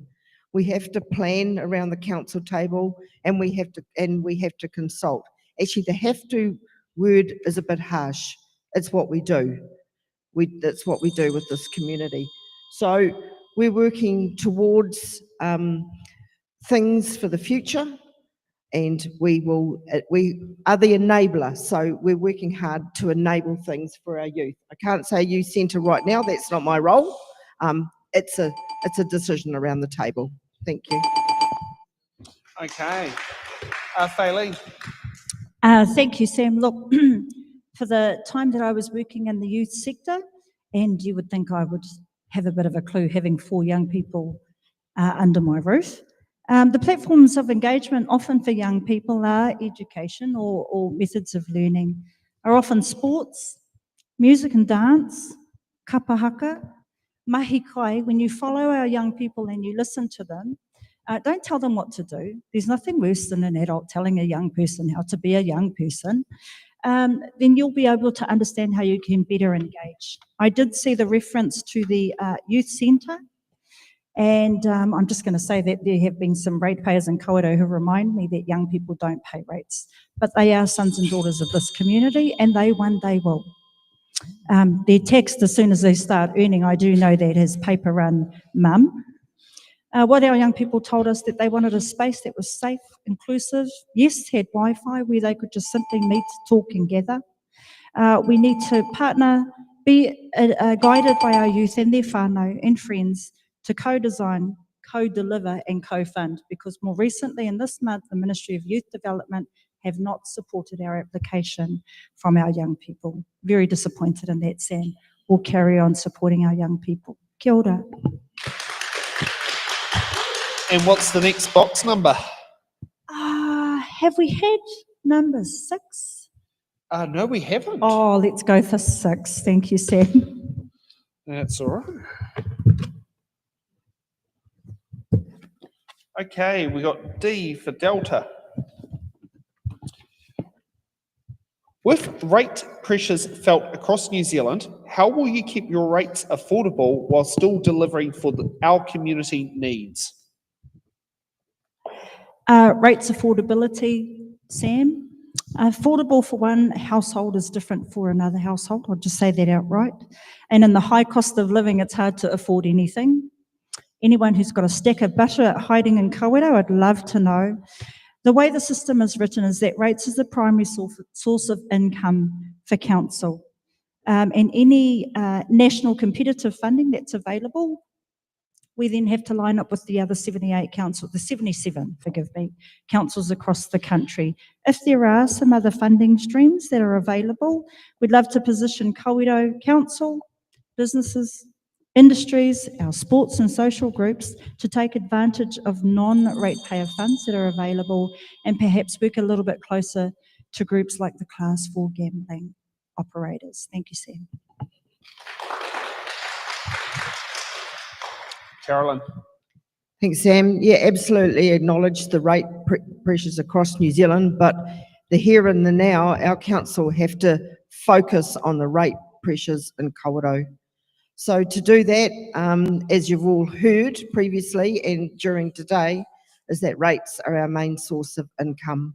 Speaker 3: We have to plan around the council table, and we have to consult. Actually, the have to word is a bit harsh. It's what we do. That's what we do with this community. So we're working towards things for the future, and we are the enabler. So we're working hard to enable things for our youth. I can't say youth centre right now. That's not my role. It's a decision around the table. Thank you.
Speaker 2: Okay, Fayleen.
Speaker 4: Thank you, Sam. Look, for the time that I was working in the youth sector, and you would think I would have a bit of a clue having 4 young people under my roof. The platforms of engagement often for young people are education or methods of learning, are often sports, music and dance, kapahaka, mahi kai. When you follow our young people and you listen to them, don't tell them what to do. There's nothing worse than an adult telling a young person how to be a young person. Then you'll be able to understand how you can better engage. I did see the reference to the youth centre, and I'm just going to say that there have been some ratepayers in Kawerau who remind me that young people don't pay rates, but they are sons and daughters of this community, and they one day will. They're taxed as soon as they start earning. I do know that as paper run mum. What our young people told us, that they wanted a space that was safe, inclusive, yes, had Wi-Fi where they could just simply meet, talk and gather. We need to partner, be guided by our youth and their whānau and friends to co-design, co-deliver and co-fund, because more recently in this month, the Ministry of Youth Development have not supported our application from our young people. Very disappointed in that, Sam. We'll carry on supporting our young people. Kia ora.
Speaker 2: And what's the next box number?
Speaker 4: Have we had number 6?
Speaker 2: No, we haven't.
Speaker 4: Oh, let's go for 6. Thank you, Sam.
Speaker 2: That's all right. Okay, we got D for Delta. With rate pressures felt across New Zealand, how will you keep your rates affordable while still delivering for our community needs?
Speaker 4: Rates affordability, Sam. Affordable for one household is different for another household. I'll just say that outright. And in the high cost of living, it's hard to afford anything. Anyone who's got a stack of butter hiding in Kawerau, I'd love to know. The way the system is written is that rates is the primary source of income for council. And any national competitive funding that's available, we then have to line up with the other 78 councils, the 77, forgive me, councils across the country. If there are some other funding streams that are available, we'd love to position Kawerau Council, businesses, industries, our sports and social groups to take advantage of non-ratepayer funds that are available and perhaps work a little bit closer to groups like the Class 4 gambling operators. Thank you, Sam.
Speaker 2: Carolyn.
Speaker 3: Thanks, Sam. Yeah, absolutely acknowledge the rate pressures across New Zealand, but the here and the now, our council have to focus on the rate pressures in Kawerau. So to do that, as you've all heard previously and during today, is that rates are our main source of income.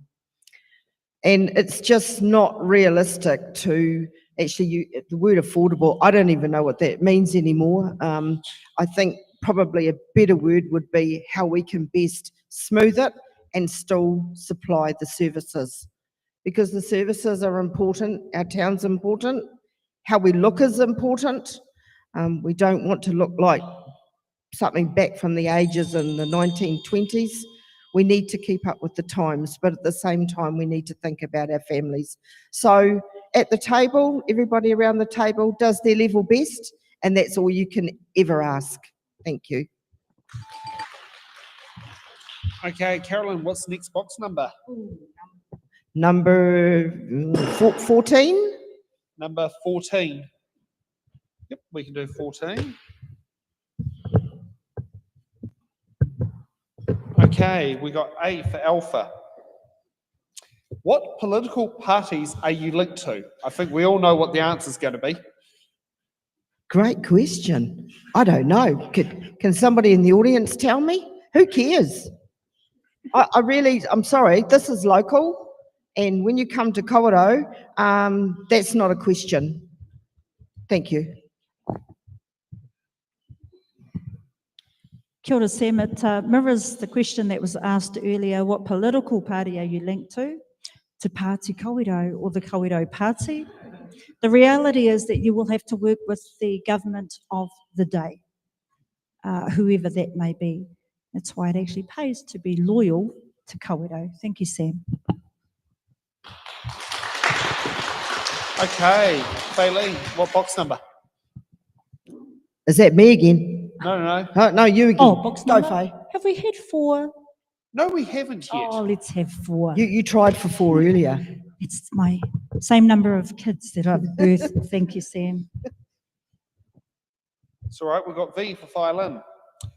Speaker 3: And it's just not realistic to actually, the word affordable, I don't even know what that means anymore. I think probably a better word would be how we can best smooth it and still supply the services. Because the services are important, our town's important, how we look is important. We don't want to look like something back from the ages in the 1920s. We need to keep up with the times, but at the same time, we need to think about our families. So at the table, everybody around the table does their level best, and that's all you can ever ask. Thank you.
Speaker 2: Okay, Carolyn, what's the next box number?
Speaker 3: Number 14?
Speaker 2: Number 14. Yep, we can do 14. Okay, we got A for Alpha. What political parties are you linked to? I think we all know what the answer is going to be.
Speaker 3: Great question. I don't know. Can somebody in the audience tell me? Who cares? I'm sorry, this is local, and when you come to Kawerau, that's not a question. Thank you.
Speaker 4: Kia ora, Sam. It mirrors the question that was asked earlier, what political party are you linked to? To Party Kawerau or the Kawerau Party? The reality is that you will have to work with the government of the day, whoever that may be. That's why it actually pays to be loyal to Kawerau. Thank you, Sam.
Speaker 2: Okay, Bailey, what box number?
Speaker 3: Is that me again?
Speaker 2: No.
Speaker 3: No, you again.
Speaker 4: Oh, box
Speaker 3: Go,
Speaker 4: number?
Speaker 3: Faye.
Speaker 4: Have we had 4?
Speaker 2: No, we haven't yet.
Speaker 4: Oh, let's have 4.
Speaker 3: You tried for 4 earlier.
Speaker 4: It's my Same number of kids that I've birthed. Thank you, Sam.
Speaker 2: It's all right, we've got V for violin.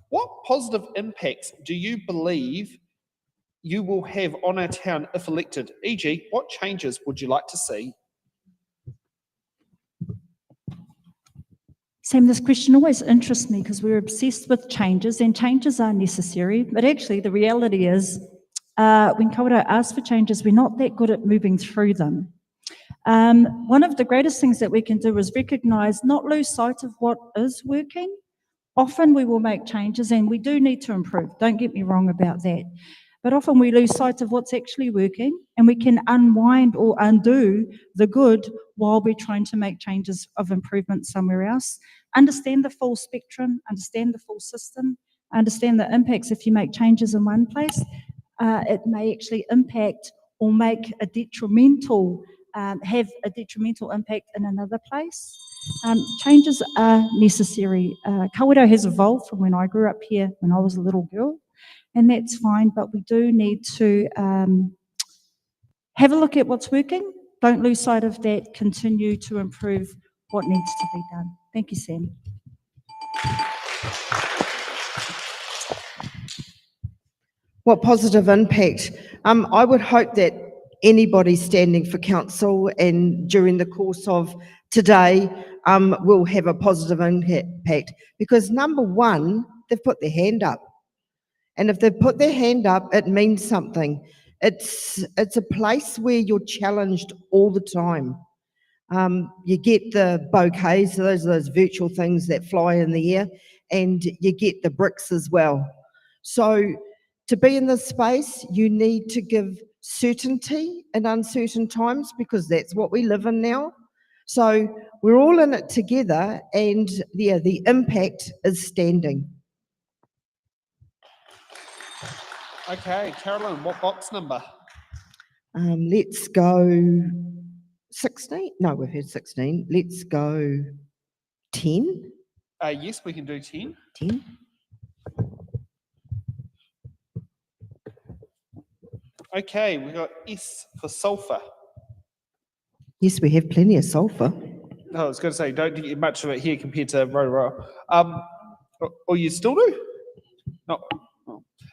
Speaker 2: What positive impacts do you believe you will have on our town if elected? E.g., what changes would you like to see?
Speaker 4: Sam, this question always interests me because we're obsessed with changes, and changes are necessary. But actually, the reality is, when Kawerau asks for changes, we're not that good at moving through them. One of the greatest things that we can do is recognise, not lose sight of what is working. Often we will make changes, and we do need to improve. Don't get me wrong about that. But often we lose sight of what's actually working, and we can unwind or undo the good while we're trying to make changes of improvement somewhere else. Understand the full spectrum, understand the full system, understand the impacts. If you make changes in one place, it may actually impact or make a detrimental, have a detrimental impact in another place. Changes are necessary. Kawerau has evolved from when I grew up here when I was a little girl, and that's fine, but we do need to have a look at what's working. Don't lose sight of that. Continue to improve what needs to be done. Thank you, Sam.
Speaker 3: What positive impact? I would hope that anybody standing for council and during the course of today will have a positive impact, because number one, they've put their hand up. And if they've put their hand up, it means something. It's a place where you're challenged all the time. You get the bouquets, those are those virtual things that fly in the air, and you get the bricks as well. So to be in this space, you need to give certainty in uncertain times, because that's what we live in now. So we're all in it together, and yeah, the impact is standing.
Speaker 2: Okay, Carolyn, what box number?
Speaker 3: Let's go 16. No, we've had 16. Let's go 10.
Speaker 2: Yes, we can do 10.
Speaker 3: 10.
Speaker 2: Okay, we've got S for sulphur.
Speaker 3: Yes, we have plenty of sulphur.
Speaker 2: No, I was going to say, don't get much of it here compared to Rotorua. Or you still do? No.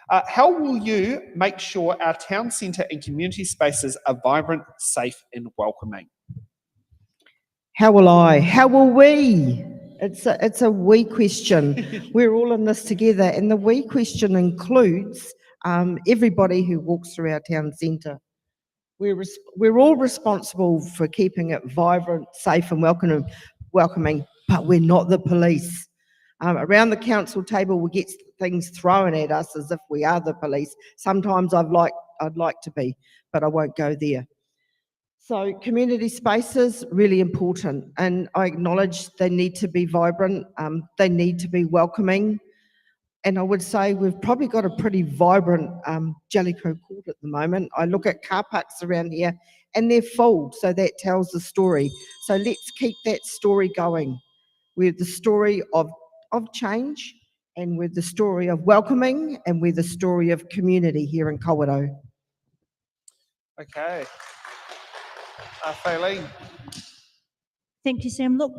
Speaker 2: How will you make sure our town centre and community spaces are vibrant, safe and welcoming?
Speaker 3: How will I? How will we? It's a we question. We're all in this together, and the we question includes everybody who walks through our town centre. We're all responsible for keeping it vibrant, safe and welcoming, but we're not the police. Around the council table, we get things thrown at us as if we are the police. Sometimes I'd like to be, but I won't go there. So community spaces, really important, and I acknowledge they need to be vibrant, they need to be welcoming, and I would say we've probably got a pretty vibrant Jellicoe Court at the moment. I look at car parks around here and they're full, so that tells the story. So let's keep that story going. We're the story of change, and we're the story of welcoming, and we're the story of community here in Kawerau.
Speaker 2: Okay. Faylene.
Speaker 4: Thank you, Sam. Look,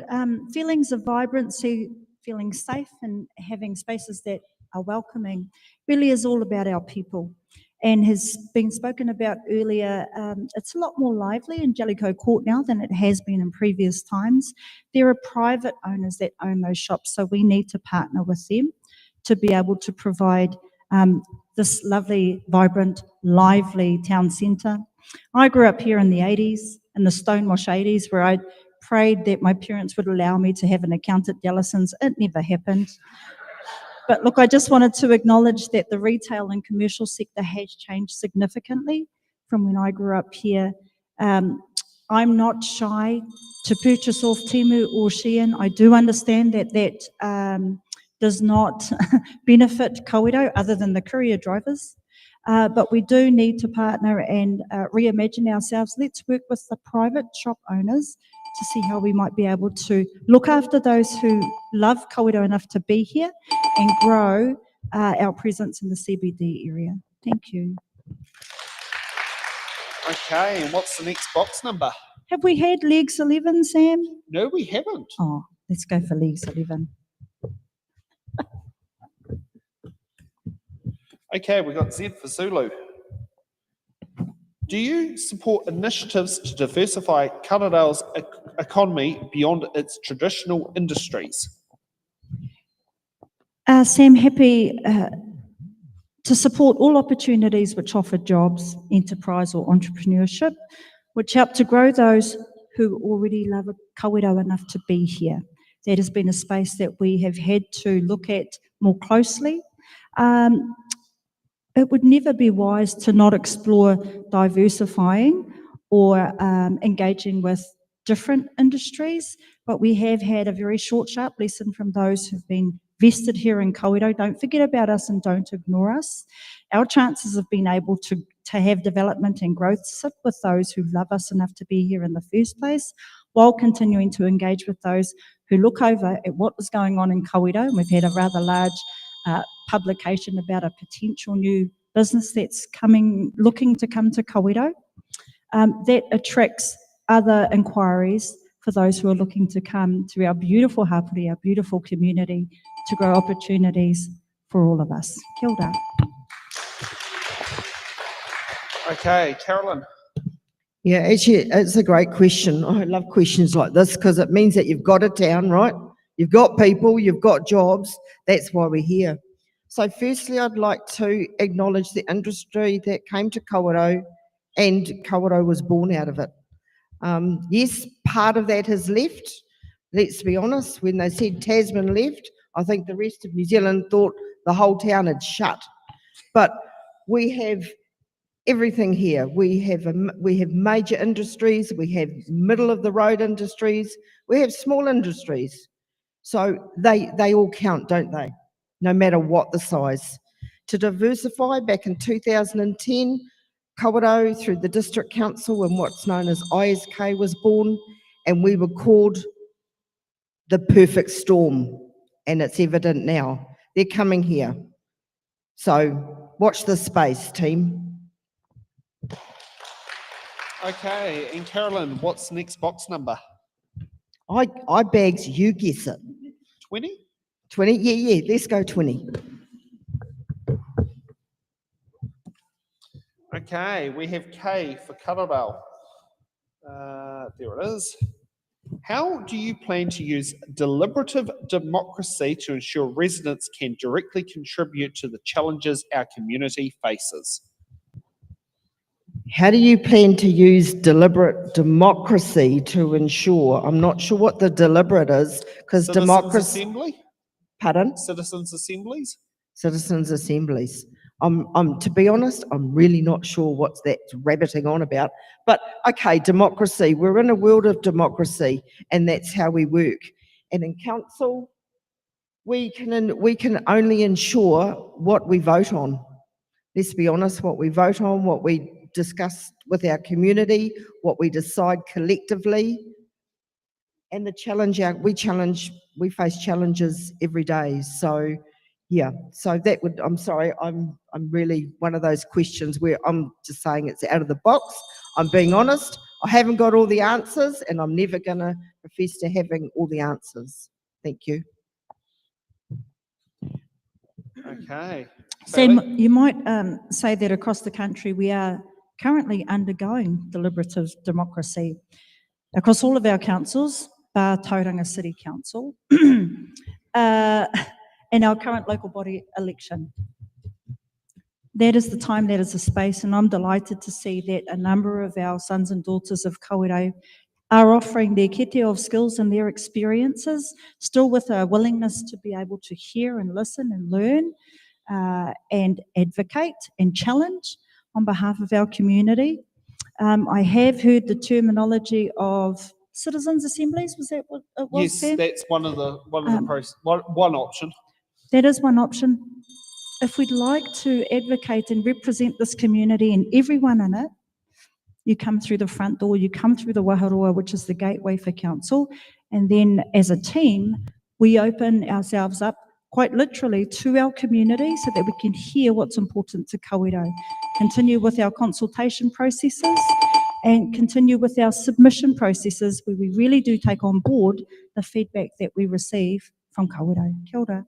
Speaker 4: feelings of vibrancy, feeling safe and having spaces that are welcoming really is all about our people, and has been spoken about earlier. It's a lot more lively in Jellicoe Court now than it has been in previous times. There are private owners that own those shops, so we need to partner with them to be able to provide this lovely, vibrant, lively town centre. I grew up here in the 80s, in the Stonewash 80s, where I prayed that my parents would allow me to have an account at Dellison's. It never happened. But look, I just wanted to acknowledge that the retail and commercial sector has changed significantly from when I grew up here. I'm not shy to purchase off Temu or Shein. I do understand that does not benefit Kawerau other than the courier drivers. But we do need to partner and reimagine ourselves. Let's work with the private shop owners to see how we might be able to look after those who love Kawerau enough to be here and grow our presence in the CBD area. Thank you.
Speaker 2: Okay, and what's the next box number?
Speaker 4: Have we had Leagues 11, Sam?
Speaker 2: No, we haven't.
Speaker 4: Oh, let's go for Leagues 11.
Speaker 2: Okay, we got Z for Zulu. Do you support initiatives to diversify Kawerau's economy beyond its traditional industries?
Speaker 4: Sam, happy to support all opportunities which offer jobs, enterprise or entrepreneurship, which help to grow those who already love Kawerau enough to be here. That has been a space that we have had to look at more closely. It would never be wise to not explore diversifying or engaging with different industries, but we have had a very short, sharp lesson from those who've been vested here in Kawerau. Don't forget about us and don't ignore us. Our chances of being able to have development and growth sit with those who love us enough to be here in the first place, while continuing to engage with those who look over at what is going on in Kawerau. And we've had a rather large publication about a potential new business that's looking to come to Kawerau. That attracts other inquiries for those who are looking to come to our beautiful hapori, our beautiful community, to grow opportunities for all of us. Kia ora.
Speaker 2: Okay, Carolyn.
Speaker 3: Yeah, actually, it's a great question. I love questions like this because it means that you've got a town, right? You've got people, you've got jobs. That's why we're here. So firstly, I'd like to acknowledge the industry that came to Kawerau, and Kawerau was born out of it. Yes, part of that has left. Let's be honest, when they said Tasman left, I think the rest of New Zealand thought the whole town had shut. But we have everything here. We have major industries, we have middle of the road industries, we have small industries. So they all count, don't they? No matter what the size. To diversify, back in 2010, Kawerau, through the District Council and what's known as ISK, was born, and we were called the perfect storm, and it's evident now. They're coming here. So watch this space, team.
Speaker 2: Okay, and Carolyn, what's the next box number?
Speaker 3: I bags, you guess it.
Speaker 2: 20?
Speaker 3: 20? Yeah, let's go 20.
Speaker 2: Okay, we have K for Kawerau. There it is. How do you plan to use deliberative democracy to ensure residents can directly contribute to the challenges our community faces?
Speaker 3: How do you plan to use deliberate democracy to ensure? I'm not sure what the deliberate is, because democracy.
Speaker 2: Assembly?
Speaker 3: Pardon?
Speaker 2: Citizens' assemblies?
Speaker 3: Citizens' assemblies. To be honest, I'm really not sure what that's rabbiting on about. But okay, democracy. We're in a world of democracy, and that's how we work. And in council, we can only ensure what we vote on. Let's be honest, what we vote on, what we discuss with our community, what we decide collectively, and the challenge we face challenges every day. So yeah, so that would, I'm sorry, I'm really one of those questions where I'm just saying it's out of the box. I'm being honest, I haven't got all the answers, and I'm never gonna profess to having all the answers. Thank you.
Speaker 2: Okay.
Speaker 4: Sam, you might say that across the country we are currently undergoing deliberative democracy across all of our councils, bar Tauranga City Council, in our current local body election. That is the time, that is the space, and I'm delighted to see that a number of our sons and daughters of Kawerau are offering their kete of skills and their experiences, still with a willingness to be able to hear and listen and learn and advocate and challenge on behalf of our community. I have heard the terminology of citizens' assemblies. Was that what it was?
Speaker 2: Yes,
Speaker 4: Sam?
Speaker 2: that's one option.
Speaker 4: That is one option. If we'd like to advocate and represent this community and everyone in it, you come through the front door, you come through the waharoa, which is the gateway for council, and then as a team, we open ourselves up quite literally to our community so that we can hear what's important to Kawerau. Continue with our consultation processes, and continue with our submission processes where we really do take on board the feedback that we receive from Kawerau. Kia ora.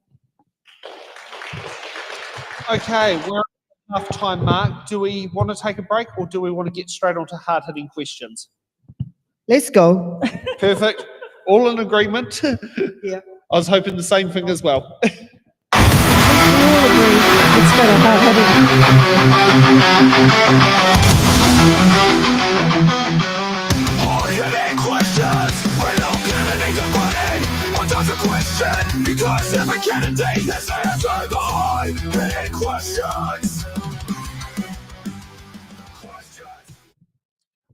Speaker 2: Okay, we're at the half time mark. Do we want to take a break or do we want to get straight on to hard-hitting questions?
Speaker 3: Let's go.
Speaker 2: Perfect. All in agreement.
Speaker 3: Yeah.
Speaker 2: I was hoping the same thing as well.
Speaker 4: We all agree. Let's go to hard-hitting.
Speaker 5: Hard-hitting questions. We're no candidate to put in. What does a question? Because every candidate has to answer the hard-hitting questions.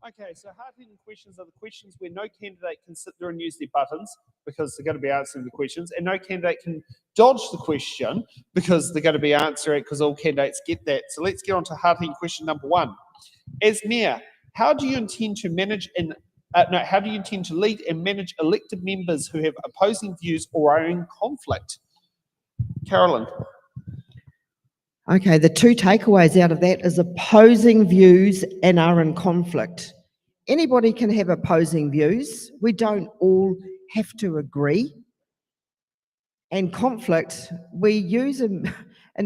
Speaker 2: Okay, so hard-hitting questions are the questions where no candidate can sit there and use their buttons because they're going to be answering the questions, and no candidate can dodge the question because they're going to be answering it because all candidates get that. So let's get on to hard-hitting question number one. As Mayor, how do you intend to manage and how do you intend to lead and manage elected members who have opposing views or are in conflict? Carolyn.
Speaker 3: Okay, the two takeaways out of that is opposing views and are in conflict. Anybody can have opposing views. We don't all have to agree. And conflict, we use in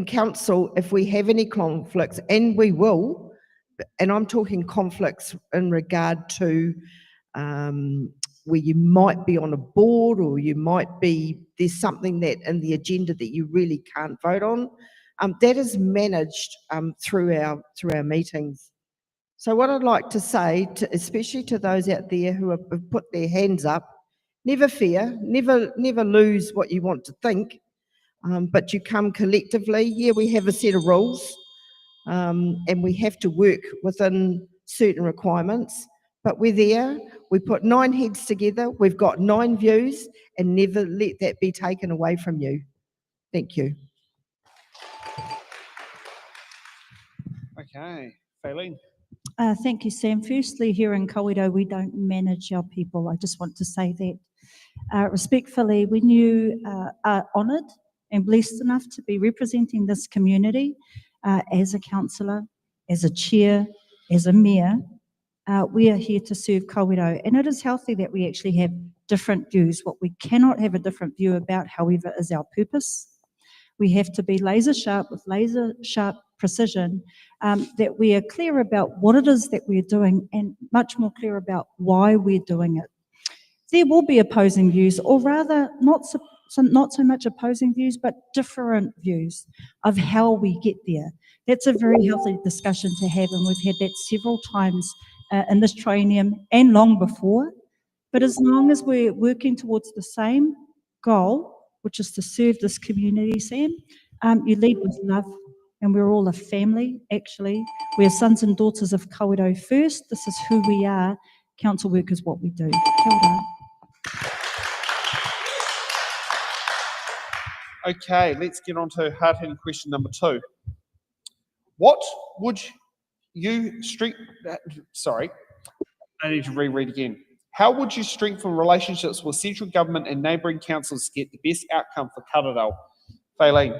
Speaker 3: council if we have any conflicts, and we will, and I'm talking conflicts in regard to where you might be on a board or you might be, there's something that in the agenda that you really can't vote on. That is managed through our meetings. So what I'd like to say, especially to those out there who have put their hands up, never fear, never lose what you want to think, but you come collectively. Yeah, we have a set of rules, and we have to work within certain requirements, but we're there. We put 9 heads together, we've got 9 views, and never let that be taken away from you. Thank you.
Speaker 2: Okay, Faylene.
Speaker 4: Thank you, Sam. Firstly, here in Kawerau, we don't manage our people. I just want to say that. Respectfully, when you are honoured and blessed enough to be representing this community as a councillor, as a chair, as a mayor, we are here to serve Kawerau. And it is healthy that we actually have different views. What we cannot have a different view about, however, is our purpose. We have to be laser sharp with laser sharp precision, that we are clear about what it is that we're doing and much more clear about why we're doing it. There will be opposing views, or rather not so much opposing views, but different views of how we get there. That's a very healthy discussion to have, and we've had that several times in this triennium and long before. But as long as we're working towards the same goal, which is to serve this community, Sam, you lead with love, and we're all a family, actually. We're sons and daughters of Kawerau first. This is who we are. Council work is what we do. Kia ora.
Speaker 2: Okay, let's get on to hard-hitting question number 2. What would you sorry, I need to reread again. How would you strengthen relationships with central government and neighbouring councils to get the best outcome for Kawerau? Faylene.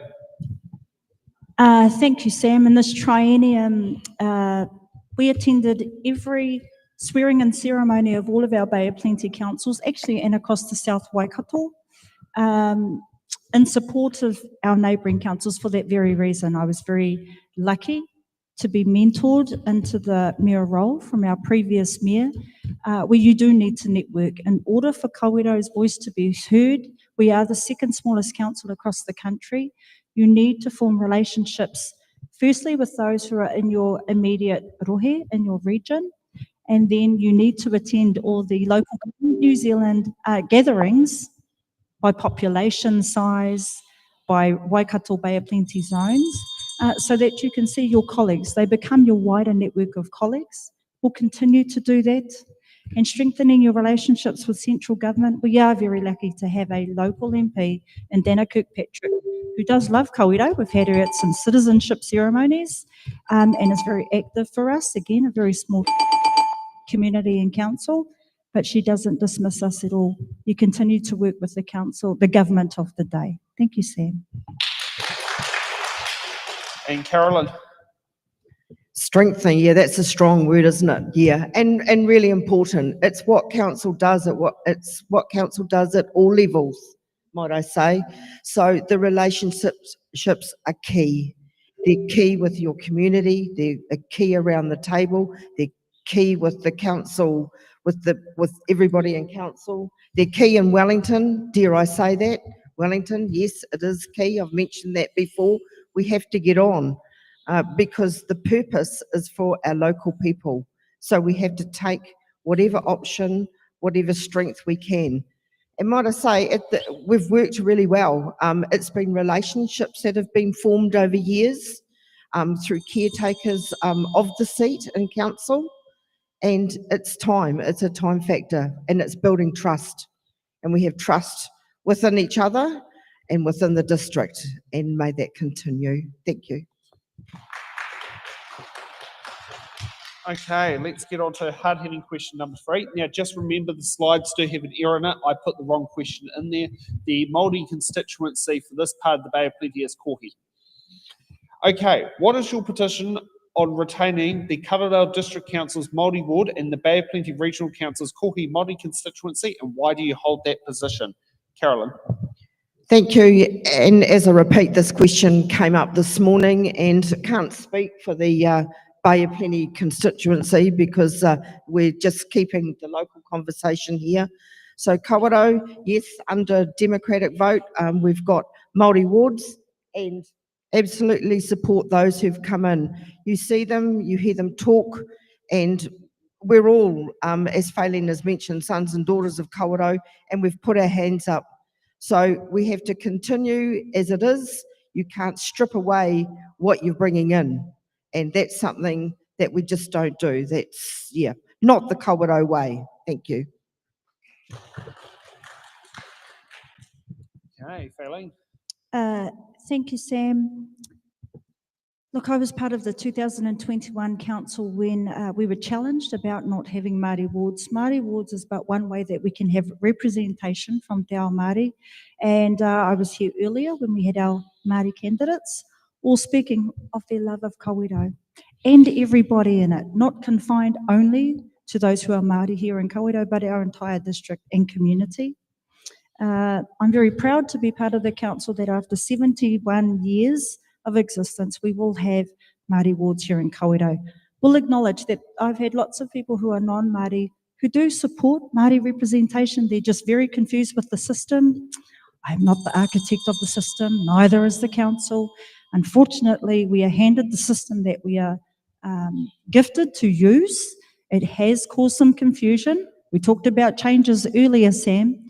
Speaker 4: Thank you, Sam. In this triennium, we attended every swearing-in ceremony of all of our Bay of Plenty councils, actually, and across the South Waikato, in support of our neighbouring councils. For that very reason, I was very lucky to be mentored into the mayor role from our previous mayor, where you do need to network. In order for Kawerau's voice to be heard, we are the second smallest council across the country. You need to form relationships, firstly with those who are in your immediate rohe, in your region, and then you need to attend all the local New Zealand gatherings by population size, by Waikato Bay of Plenty zones, so that you can see your colleagues. They become your wider network of colleagues. We'll continue to do that. And strengthening your relationships with central government, we are very lucky to have a local MP in Dana Kirkpatrick, who does love Kawerau. We've had her at some citizenship ceremonies, and is very active for us. Again, a very small community and council, but she doesn't dismiss us at all. You continue to work with the council, the government of the day. Thank you, Sam.
Speaker 2: And Carolyn.
Speaker 3: Strengthen, yeah, that's a strong word, isn't it? Yeah, and really important. It's what council does at council does at all levels, might I say. So the relationships are key. They're key with your community. They're key around the table. They're key with the council, with everybody in council. They're key in Wellington. Dare I say that? Wellington, yes, it is key. I've mentioned that before. We have to get on. Because the purpose is for our local people. So we have to take whatever option, whatever strength we can. And might I say, we've worked really well. It's been relationships that have been formed over years through caretakers of the seat in council. And it's a time factor, and it's building trust. And we have trust within each other and within the district, and may that continue. Thank you.
Speaker 2: Okay, let's get on to hard-hitting question number 3. Now, just remember the slides do have an error in it. I put the wrong question in there. The Māori constituency for this part of the Bay of Plenty is Kohi. Okay, what is your petition on retaining the Kawerau District Council's Māori Ward and the Bay of Plenty Regional Council's Kohi Māori constituency, and why do you hold that position? Carolyn.
Speaker 3: Thank you. And as I repeat, this question came up this morning, and can't speak for the Bay of Plenty constituency because we're just keeping the local conversation here. So Kawerau, yes, under democratic vote, we've got Māori wards, and absolutely support those who've come in. You see them, you hear them talk, and we're all, as Faylene has mentioned, sons and daughters of Kawerau, and we've put our hands up. So we have to continue as it is. You can't strip away what you're bringing in. And that's something that we just don't do. That's, yeah, not the Kawerau way. Thank you.
Speaker 2: Okay, Faylene.
Speaker 4: Thank you, Sam. Look, I was part of the 2021 council when we were challenged about not having Māori wards. Māori wards is but one way that we can have representation from Te Ao Māori. And I was here earlier when we had our Māori candidates, all speaking of their love of Kawerau and everybody in it, not confined only to those who are Māori here in Kawerau, but our entire district and community. I'm very proud to be part of the council that after 71 years of existence, we will have Māori wards here in Kawerau. We'll acknowledge that I've had lots of people who are non-Māori who do support Māori representation. They're just very confused with the system. I'm not the architect of the system, neither is the council. Unfortunately, we are handed the system that we are gifted to use. It has caused some confusion. We talked about changes earlier, Sam.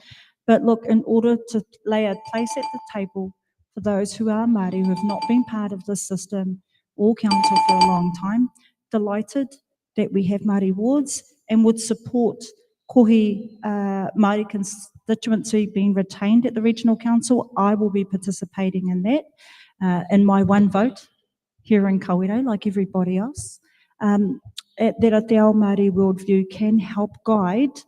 Speaker 4: But look, in order to lay a place at the table for those who are Māori, who have not been part of this system or council for a long time, delighted that we have Māori wards and would support Kohi Māori constituency being retained at the regional council. I will be participating in that, in my one vote here in Kawerau, like everybody else, that a Te Ao Māori worldview can help guide,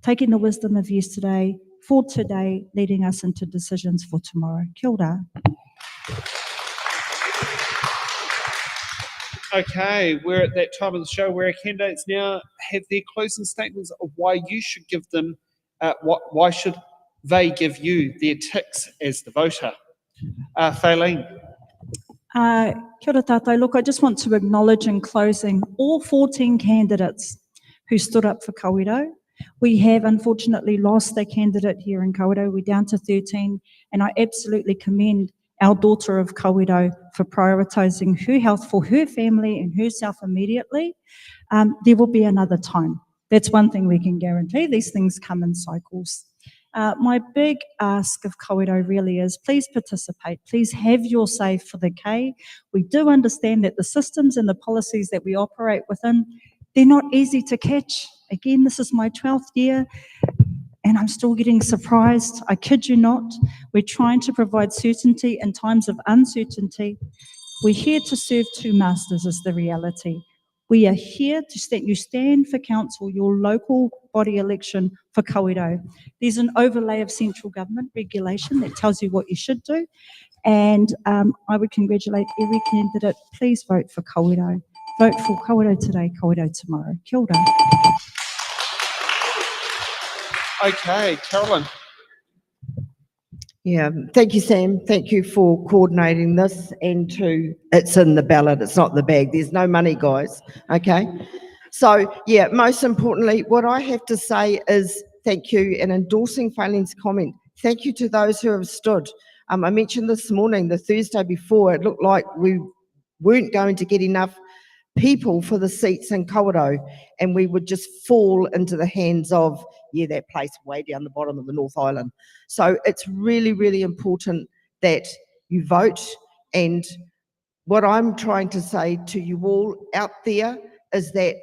Speaker 4: taking the wisdom of yesterday for today, leading us into decisions for tomorrow. Kia ora.
Speaker 2: Okay, we're at that time of the show where our candidates now have their closing statements of why you should give them, why should they give you their ticks as the voter. Faylene.
Speaker 4: Kia ora tātou. Look, I just want to acknowledge in closing all 14 candidates who stood up for Kawerau. We have unfortunately lost a candidate here in Kawerau. We're down to 13, and I absolutely commend our daughter of Kawerau for prioritising her health for her family and herself immediately. There will be another time. That's one thing we can guarantee. These things come in cycles. My big ask of Kawerau really is, please participate. Please have your say for the K. We do understand that the systems and the policies that we operate within, they're not easy to catch. Again, this is my 12th year, and I'm still getting surprised. I kid you not. We're trying to provide certainty in times of uncertainty. We're here to serve two masters is the reality. We are here to you stand for council, your local body election for Kawerau. There's an overlay of central government regulation that tells you what you should do. And I would congratulate every candidate. Please vote for Kawerau. Vote for Kawerau today, Kawerau tomorrow. Kia ora.
Speaker 2: Okay, Carolyn.
Speaker 3: Yeah, thank you, Sam. Thank you for coordinating this it's in the ballot, it's not the bag. There's no money, guys, okay? So, yeah, most importantly, what I have to say is thank you, and endorsing Failing's comment, thank you to those who have stood. I mentioned this morning, the Thursday before, it looked like we weren't going to get enough people for the seats in Kawerau, and we would just fall into the hands of, that place way down the bottom of the North Island. So it's really, really important that you vote, and what I'm trying to say to you all out there is that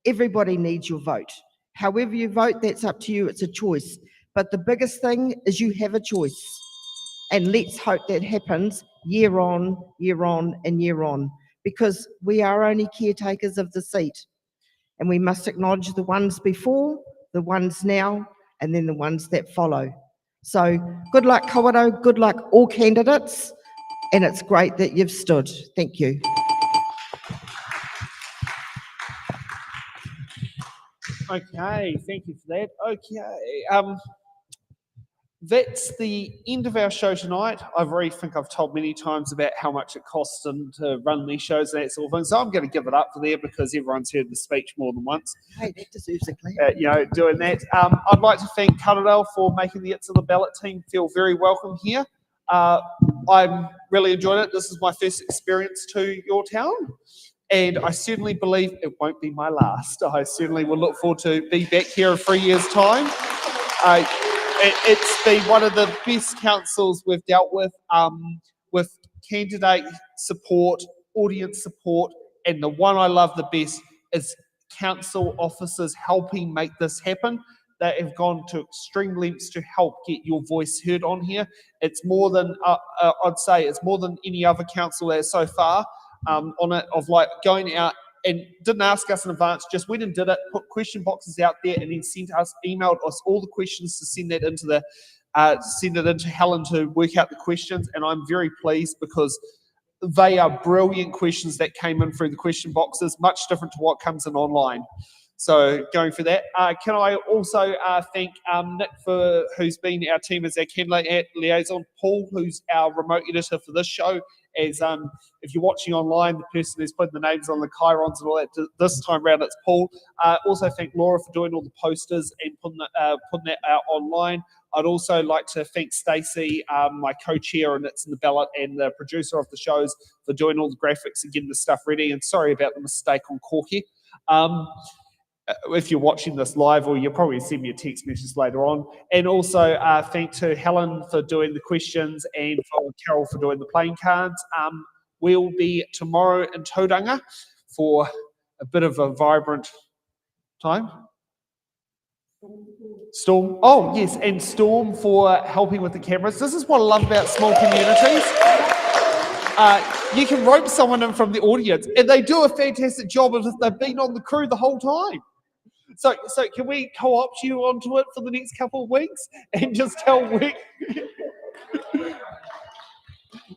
Speaker 3: everybody needs your vote. However you vote, that's up to you, it's a choice. But the biggest thing is you have a choice. And let's hope that happens year on, and year on, because we are only caretakers of the seat. And we must acknowledge the ones before, the ones now, and then the ones that follow. So good luck, Kawerau, good luck all candidates, and it's great that you've stood. Thank you.
Speaker 2: Okay, thank you for that. Okay, that's the end of our show tonight. I really think I've told many times about how much it costs them to run these shows and that sort of thing. So I'm going to give it up for there because everyone's heard the speech more than once.
Speaker 3: Hey, that deserves a clap.
Speaker 2: Doing that. I'd like to thank Kawerau for making the It's on the Ballot team feel very welcome here. I'm really enjoying it. This is my first experience to your town, and I certainly believe it won't be my last. I certainly will look forward to be back here in 3 years' time. It's been one of the best councils we've dealt with candidate support, audience support, and the one I love the best is council officers helping make this happen. They have gone to extreme lengths to help get your voice heard on here. It's more than, I'd say, it's more than any other council has so far on it, of like going out and didn't ask us in advance, just went and did it, put question boxes out there, and then emailed us all the questions to send it into Helen to work out the questions. And I'm very pleased because they are brilliant questions that came in through the question boxes, much different to what comes in online. So going for that. Can I also thank Nick, who's been our team as our candidate liaison, Paul, who's our remote editor for this show. As if you're watching online, the person who's putting the names on the chyrons and all that, this time around it's Paul. Also thank Laura for doing all the posters and putting that out online. I'd also like to thank Stacey, my co-chair and It's in the Ballot, and the producer of the shows for doing all the graphics and getting the stuff ready. And sorry about the mistake on Corky. If you're watching this live, or you'll probably send me a text message later on. And also thank to Helen for doing the questions and for Carol for doing the playing cards. We'll be tomorrow in Tauranga for a bit of a vibrant time. Storm. Oh, yes, and Storm for helping with the cameras. This is what I love about small communities. You can rope someone in from the audience, and they do a fantastic job as if they've been on the crew the whole time. So can we co-opt you onto it for the next couple of weeks and just tell Wick?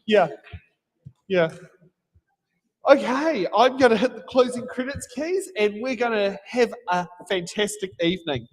Speaker 2: Yeah. Okay, I'm going to hit the closing credits keys, and we're going to have a fantastic evening.